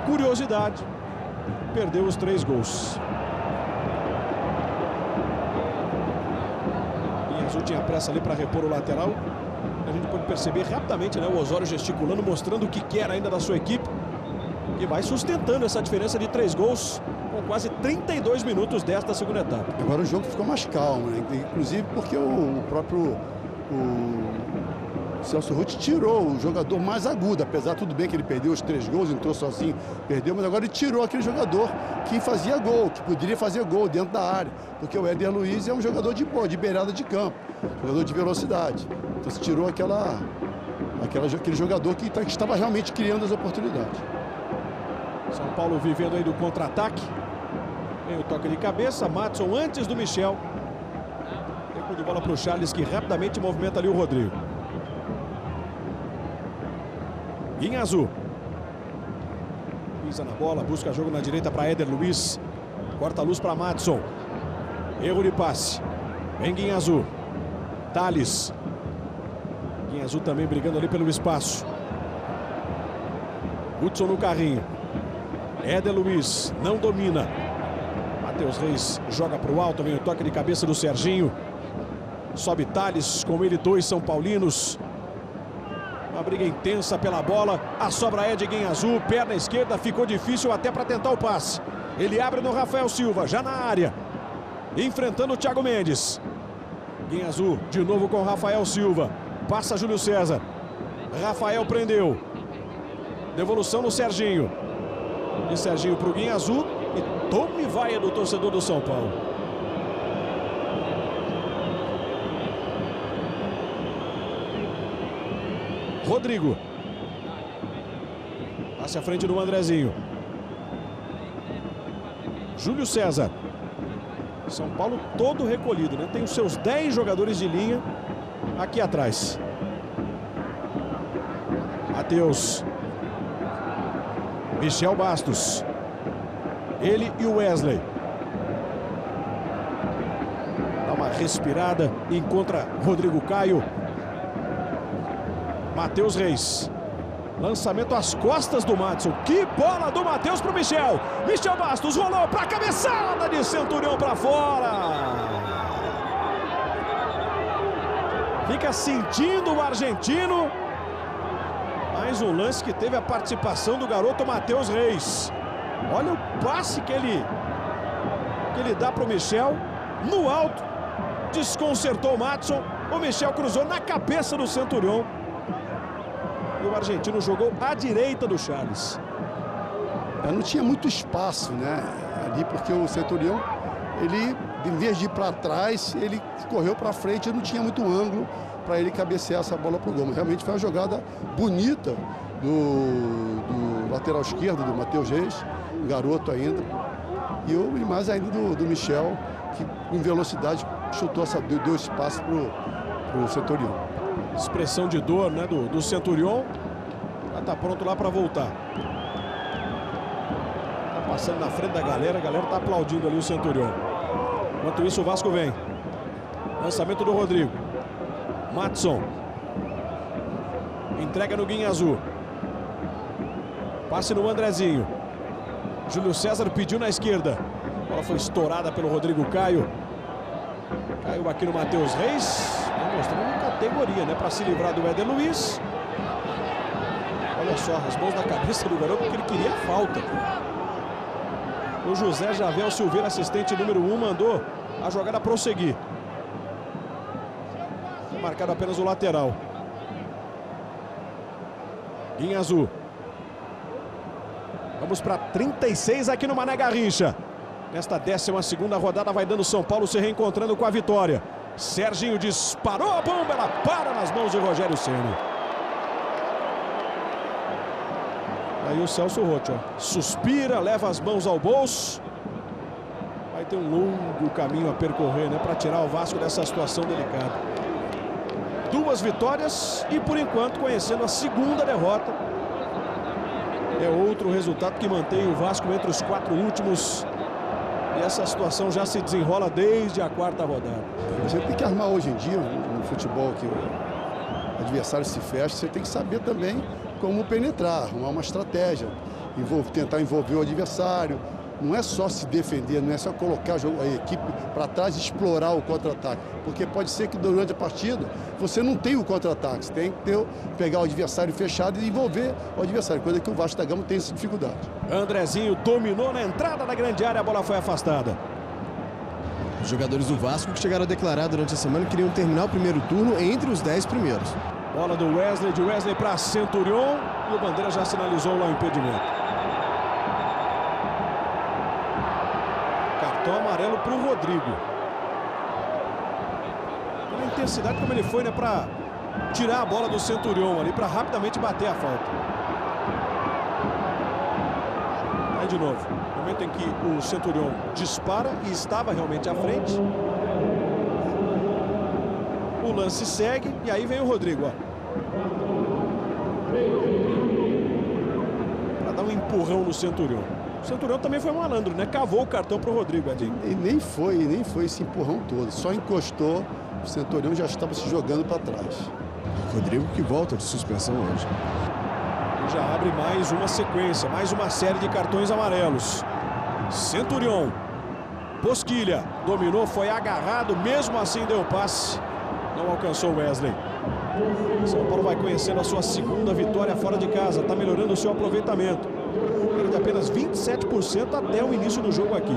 S8: curiosidade. Perdeu os 3 gols. Guinha Azul tinha pressa ali para repor o lateral. A gente pode perceber rapidamente, né, o Osório gesticulando, mostrando o que quer ainda da sua equipe. E vai sustentando essa diferença de 3 gols com quase 32 minutos desta segunda etapa.
S7: Agora o jogo ficou mais calmo, né? Inclusive porque o próprio O Celso Roth tirou o jogador mais agudo, apesar tudo bem que ele perdeu os 3 gols, entrou sozinho, perdeu, mas agora ele tirou aquele jogador que fazia gol, que poderia fazer gol dentro da área, porque o Éder Luiz é um jogador de beirada de campo, jogador de velocidade. Então se tirou aquele jogador que estava realmente criando as oportunidades.
S8: São Paulo vivendo aí do contra-ataque. Vem o toque de cabeça, Madson antes do Michel. Tempo de bola para o Charles, que rapidamente movimenta ali o Rodrigo. Guinhazu. Pisa na bola, busca jogo na direita para Éder Luiz. Corta a luz para Madson. Erro de passe. Vem Guinhazu. Thales. Guinhazu também brigando ali pelo espaço. Hudson no carrinho. Éder Luiz não domina. Matheus Reis joga para o alto. Vem o toque de cabeça do Serginho. Sobe Thales, com ele 2 São Paulinos. Uma briga intensa pela bola. A sobra é de Guinhazu. Perna esquerda, ficou difícil até para tentar o passe. Ele abre no Rafael Silva, já na área. Enfrentando o Thiago Mendes. Guinhazu de novo com Rafael Silva. Passa Júlio César. Rafael prendeu. Devolução no Serginho. De Serginho para o Guinhazu. E tome vaia do torcedor do São Paulo. Rodrigo. Passe à frente do Andrezinho. Júlio César. São Paulo todo recolhido, né? Tem os seus 10 jogadores de linha aqui atrás. Matheus. Michel Bastos. Ele e o Wesley. Dá uma respirada. Encontra Rodrigo Caio. Matheus Reis. Lançamento às costas do Madson. Que bola do Matheus para o Michel. Michel Bastos rolou para a cabeçada de Centurião para fora. Fica sentindo o argentino. Mais um lance que teve a participação do garoto Matheus Reis. Olha o passe que ele dá para o Michel. No alto. Desconcertou o Madson. O Michel cruzou na cabeça do Centurião. E o argentino jogou à direita do Charles.
S7: Não tinha muito espaço, né? Ali, porque o Centurião, ele, em vez de ir para trás, ele correu para frente e não tinha muito ângulo para ele cabecear essa bola para o gol. Mas realmente foi uma jogada bonita do lateral esquerdo, do Matheus Reis, um garoto ainda. E mais ainda do Michel, que em velocidade chutou deu espaço para o Centurião.
S8: Expressão de dor, né, do Centurion. Já tá pronto lá para voltar. Tá passando na frente da galera. A galera tá aplaudindo ali o Centurion. Enquanto isso o Vasco vem. Lançamento do Rodrigo. Madson. Entrega no Guinhazu. Passe no Andrezinho. Júlio César pediu na esquerda. A bola foi estourada pelo Rodrigo Caio. Caiu aqui no Matheus Reis. Mostrando categoria, né? Para se livrar do Éder Luiz. Olha só, as mãos na cabeça do garoto, porque ele queria a falta. O José Javel Silveira, assistente número 1, mandou a jogada prosseguir. Foi marcado apenas o lateral. Guinhazu. Vamos para 36 aqui no Mané Garrincha. Nesta 12ª rodada vai dando São Paulo se reencontrando com a vitória. Serginho disparou a bomba, ela para nas mãos de Rogério Ceni. Aí o Celso Roth, ó, suspira, leva as mãos ao bolso. Vai ter um longo caminho a percorrer, né, para tirar o Vasco dessa situação delicada. 2 vitórias e, por enquanto, conhecendo a 2ª derrota. É outro resultado que mantém o Vasco entre os 4 últimos. E essa situação já se desenrola desde a 4ª rodada.
S7: Você tem que armar hoje em dia, no futebol, que o adversário se fecha, você tem que saber também como penetrar, arrumar uma estratégia, tentar envolver o adversário. Não é só se defender, não é só colocar a equipe para trás e explorar o contra-ataque. Porque pode ser que durante a partida você não tenha o contra-ataque. Você tem que pegar o adversário fechado e envolver o adversário, coisa que o Vasco da Gama tem essa dificuldade.
S8: Andrezinho dominou na entrada da grande área, a bola foi afastada.
S10: Os jogadores do Vasco que chegaram a declarar durante a semana que queriam terminar o primeiro turno entre os 10 primeiros.
S8: Bola do Wesley, de Wesley para Centurion. E o Bandeira já sinalizou lá o impedimento. Cartão amarelo para o Rodrigo. Pela intensidade como ele foi, né, para tirar a bola do Centurion ali, para rapidamente bater a falta. Aí de novo, no momento em que o Centurion dispara e estava realmente à frente. O lance segue e aí vem o Rodrigo, ó. Para dar um empurrão no Centurion. O Centurion também foi malandro, né? Cavou o cartão para o Rodrigo, Edinho.
S7: E nem foi esse empurrão todo. Só encostou, o Centurion já estava se jogando para trás.
S10: Rodrigo que volta de suspensão hoje.
S8: E já abre mais uma sequência, mais uma série de cartões amarelos. Centurion. Bosquilha. Dominou, foi agarrado, mesmo assim deu passe. Não alcançou o Wesley. São Paulo vai conhecendo a sua segunda vitória fora de casa. Está melhorando o seu aproveitamento. Era de apenas 27% até o início do jogo aqui.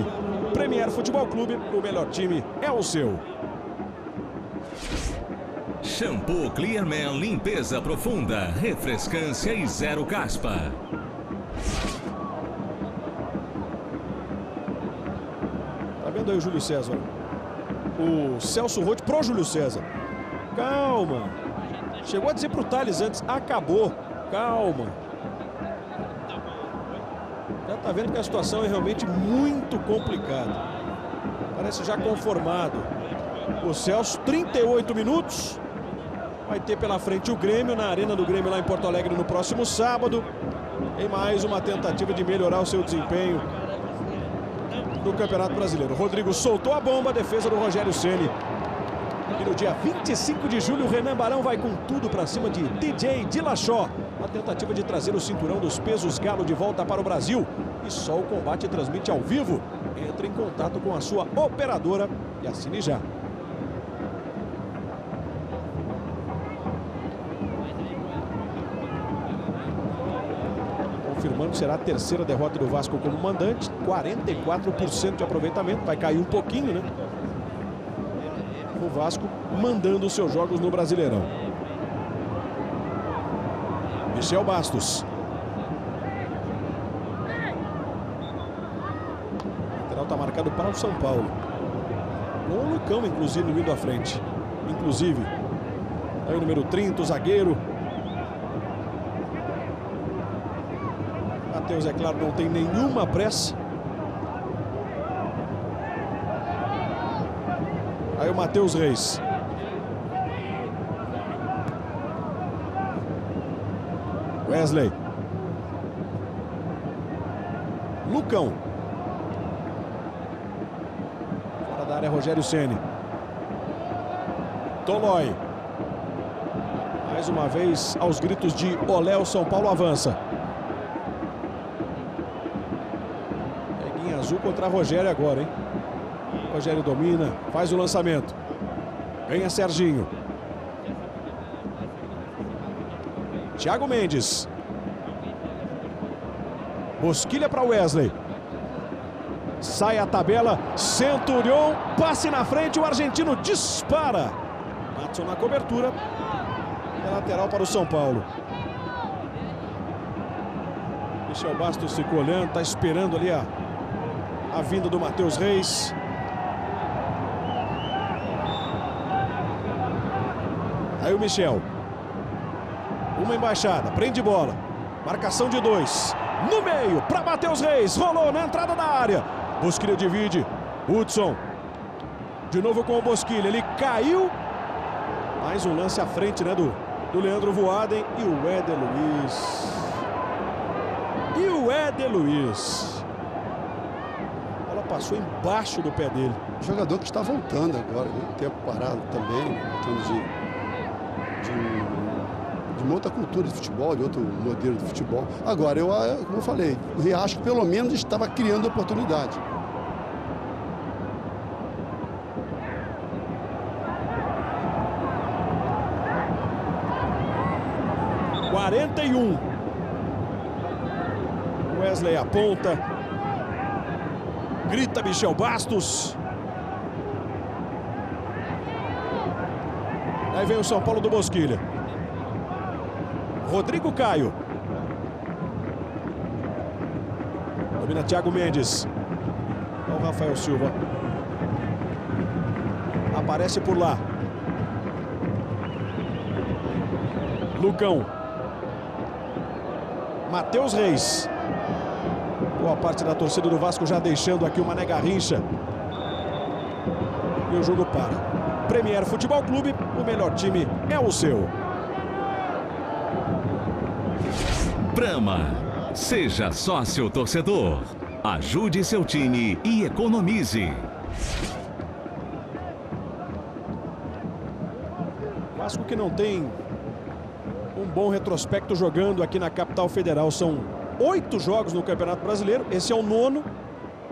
S8: Premier Futebol Clube, o melhor time é o seu.
S9: Shampoo Clearman, limpeza profunda, refrescância e zero caspa.
S8: Tá vendo aí o Júlio César? O Celso Roth pro Júlio César. Calma. Chegou a dizer pro Thales antes, acabou. Calma. Já tá vendo que a situação é realmente muito complicada. Parece já conformado. O Celso, 38 minutos. Vai ter pela frente o Grêmio, na Arena do Grêmio lá em Porto Alegre no próximo sábado. Em mais uma tentativa de melhorar o seu desempenho no Campeonato Brasileiro. Rodrigo soltou a bomba, defesa do Rogério Ceni. E no dia 25 de julho, o Renan Barão vai com tudo para cima de DJ Dillashaw. A tentativa de trazer o cinturão dos pesos galo de volta para o Brasil. E só o combate transmite ao vivo. Entre em contato com a sua operadora e assine já. Confirmando, será a terceira derrota do Vasco como mandante. 44% de aproveitamento. Vai cair um pouquinho, né? O Vasco mandando os seus jogos no Brasileirão. Michel Bastos. O lateral está marcado para o São Paulo. Com o Lucão, inclusive, indo à frente. Inclusive, aí o número 30, o zagueiro. Matheus, é claro, não tem nenhuma pressa. Aí o Matheus Reis. Wesley. Lucão. Fora da área, Rogério Ceni. Tolói. Mais uma vez, aos gritos de olé, o São Paulo avança. Peguinha azul contra Rogério agora, hein? Rogério domina, faz o lançamento. Ganha Serginho. Thiago Mendes. Bosquilha para Wesley. Sai a tabela. Centurion. Passe na frente. O argentino dispara. Matson na cobertura. É lateral para o São Paulo. Michel Bastos ficou olhando. Está esperando ali a vinda do Matheus Reis. Aí o Michel. Uma embaixada, prende bola. Marcação de 2. No meio, para Matheus Reis. Rolou na entrada da área. Bosquilha divide. Hudson. De novo com o Bosquilha. Ele caiu. Mais um lance à frente, né, do Leandro Voaden. E o Éder Luiz. A bola passou embaixo do pé dele.
S7: O jogador que está voltando agora, né? Tempo parado também. Voltando de uma outra cultura de futebol, de outro modelo de futebol. Agora, como eu falei, o Riasco pelo menos estava criando oportunidade.
S8: Wesley aponta. Grita Michel Bastos. Aí vem o São Paulo do Bosquilha. Rodrigo Caio. Domina Thiago Mendes. Olha o Rafael Silva. Aparece por lá. Lucão. Matheus Reis. Boa parte da torcida do Vasco já deixando aqui o Mané Garrincha. E o jogo para. Premier Futebol Clube, o melhor time é o seu.
S9: Brahma, seja sócio torcedor. Ajude seu time e economize.
S8: Vasco que não tem um bom retrospecto jogando aqui na capital federal. São 8 jogos no Campeonato Brasileiro. Esse é o 9º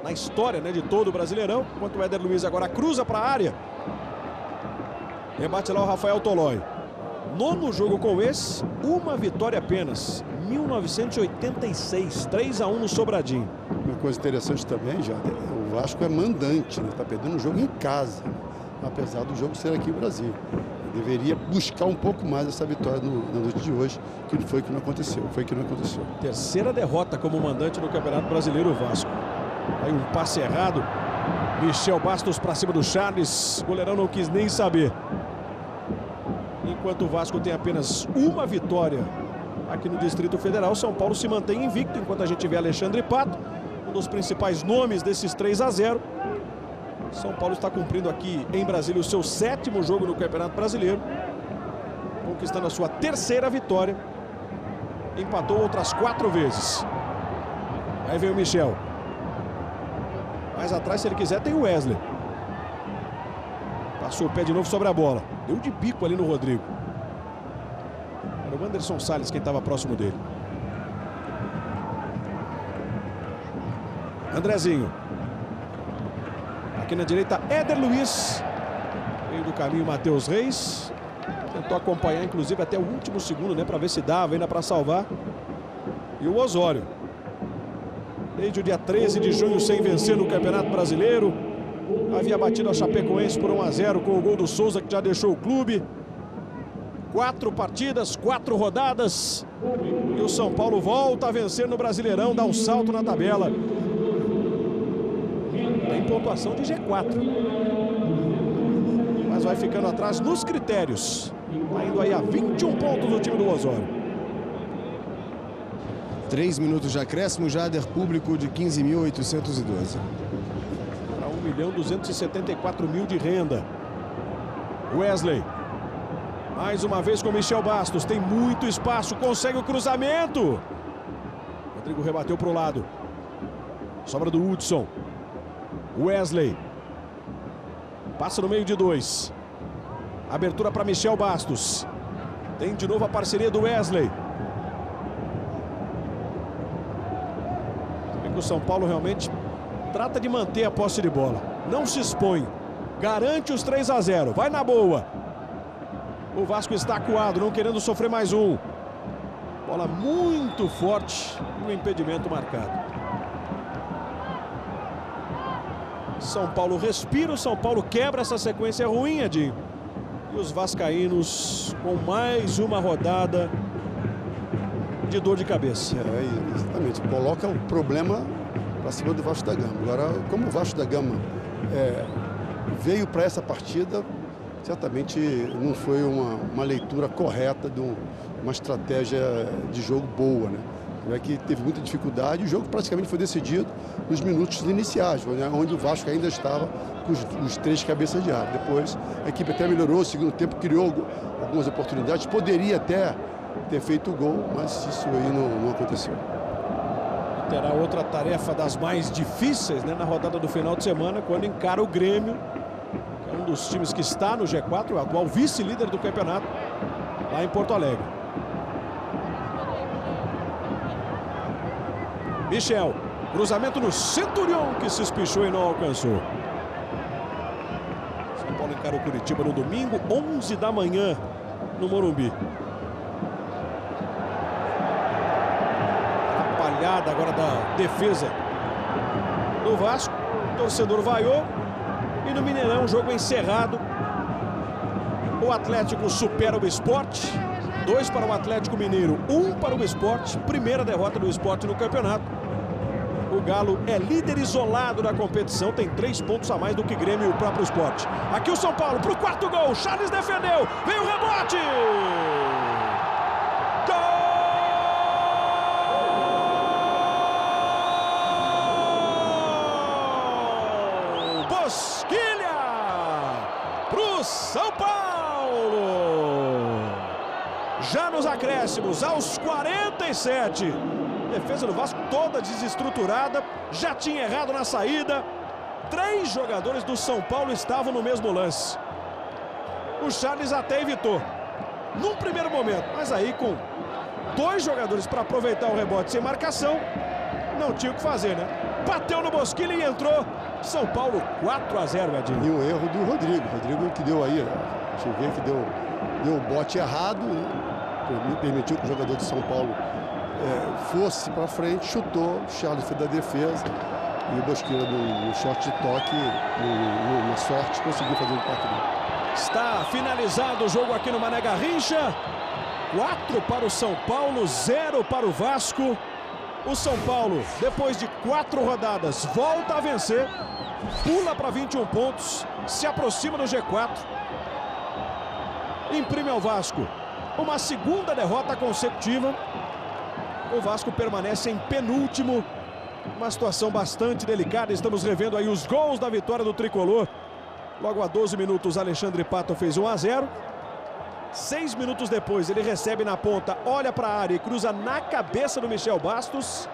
S8: na história, né, de todo o Brasileirão. Enquanto o Éder Luiz agora cruza para a área. Rebate lá o Rafael Tolói. 9º jogo com esse, uma vitória apenas. 1986, 3-1 no Sobradinho.
S7: Uma coisa interessante também, já, o Vasco é mandante, né? Tá perdendo o jogo em casa, apesar do jogo ser aqui no Brasil. Deveria buscar um pouco mais essa vitória na noite de hoje, que foi que não aconteceu.
S8: Terceira derrota como mandante no Campeonato Brasileiro, o Vasco. Aí um passe errado. Michel Bastos para cima do Charles. O goleirão não quis nem saber. Enquanto o Vasco tem apenas uma vitória aqui no Distrito Federal, São Paulo se mantém invicto, enquanto a gente vê Alexandre Pato, um dos principais nomes desses 3-0. São Paulo está cumprindo aqui em Brasília o seu 7º jogo no Campeonato Brasileiro, conquistando a sua 3ª vitória. Empatou outras 4 vezes. Aí vem o Michel. Mais atrás, se ele quiser, tem o Wesley. Passou o pé de novo sobre a bola. Deu de bico ali no Rodrigo. Era o Anderson Salles quem estava próximo dele. Andrezinho. Aqui na direita, Éder Luiz. Meio do caminho, Matheus Reis. Tentou acompanhar, inclusive, até o último segundo, né? Para ver se dava ainda para salvar. E o Osório. Desde o dia 13 de junho sem vencer no Campeonato Brasileiro. Havia batido a Chapecoense por 1-0 com o gol do Souza, que já deixou o clube. 4 partidas, 4 rodadas. E o São Paulo volta a vencer no Brasileirão, dá um salto na tabela. Tem pontuação de G4. Mas vai ficando atrás nos critérios. Tá indo aí a 21 pontos o time do Osório.
S10: 3 minutos de acréscimo, Jader, público de 15.812.
S8: Para 1.274.000 de renda. Wesley. Mais uma vez com Michel Bastos. Tem muito espaço, consegue o cruzamento. Rodrigo rebateu para o lado. Sobra do Hudson. Wesley. Passa no meio de 2. Abertura para Michel Bastos. Tem de novo a parceria do Wesley. O São Paulo realmente trata de manter a posse de bola. Não se expõe. Garante os 3-0. Vai na boa. O Vasco está acuado, não querendo sofrer mais um. Bola muito forte e um impedimento marcado. São Paulo respira, o São Paulo quebra essa sequência ruim, Edinho. E os vascaínos com mais uma rodada de dor de cabeça.
S7: Exatamente. Coloca o problema para cima do Vasco da Gama. Agora, como o Vasco da Gama veio para essa partida, certamente não foi uma leitura correta de uma estratégia de jogo boa, né? É que teve muita dificuldade. O jogo praticamente foi decidido nos minutos iniciais, né? Onde o Vasco ainda estava com os 3 cabeças de área. Depois a equipe até melhorou, o segundo tempo criou algumas oportunidades, poderia até ter feito o gol, mas isso aí não aconteceu.
S8: Terá outra tarefa das mais difíceis, né, na rodada do final de semana, quando encara o Grêmio, que é um dos times que está no G4, o atual vice-líder do campeonato, lá em Porto Alegre. Michel, cruzamento no Centurion, que se espichou e não alcançou. São Paulo encara o Curitiba no domingo, 11 da manhã, no Morumbi. Atrapalhada agora da defesa do Vasco. O torcedor vaiou. E no Mineirão, jogo encerrado. O Atlético supera o Sport. 2 para o Atlético Mineiro, 1 para o Sport. Primeira derrota do Sport no campeonato. O Galo é líder isolado da competição, tem 3 pontos a mais do que Grêmio e o próprio Sport. Aqui o São Paulo para o 4º gol, Charles defendeu, vem o rebote! Gol! Bosquilha para o São Paulo! Já nos acréscimos, aos 47. Defesa do Vasco toda desestruturada, já tinha errado na saída. 3 jogadores do São Paulo estavam no mesmo lance. O Charles até evitou num primeiro momento, mas aí com 2 jogadores para aproveitar o rebote sem marcação, não tinha o que fazer, né? Bateu no Bosquilha e entrou. São Paulo 4-0, Edinho.
S7: E o erro do Rodrigo. Rodrigo que deu aí, deixa eu ver, que deu o bote errado, permitiu que o jogador de São Paulo fosse para frente, chutou, o Charles fez da defesa e o Bosquilha no short de toque, na sorte, conseguiu fazer o 4-1.
S8: Está finalizado o jogo aqui no Mané Garrincha. 4 para o São Paulo, 0 para o Vasco. O São Paulo, depois de 4 rodadas, volta a vencer, pula para 21 pontos, se aproxima do G4. Imprime ao Vasco uma segunda derrota consecutiva. O Vasco permanece em penúltimo, uma situação bastante delicada. Estamos revendo aí os gols da vitória do Tricolor. Logo a 12 minutos, Alexandre Pato fez 1-0. 6 minutos depois, ele recebe na ponta, olha para a área e cruza na cabeça do Michel Bastos.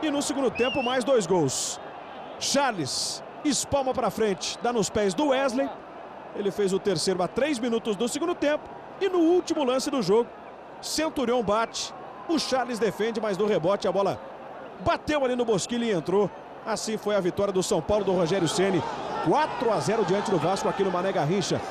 S8: E no segundo tempo, mais 2 gols. Charles espalma para frente, dá nos pés do Wesley. Ele fez o terceiro a 3 minutos do segundo tempo. E no último lance do jogo, Centurion bate, o Charles defende, mas no rebote a bola bateu ali no Bosquilha e entrou. Assim foi a vitória do São Paulo do Rogério Ceni, 4-0 diante do Vasco aqui no Mané Garrincha.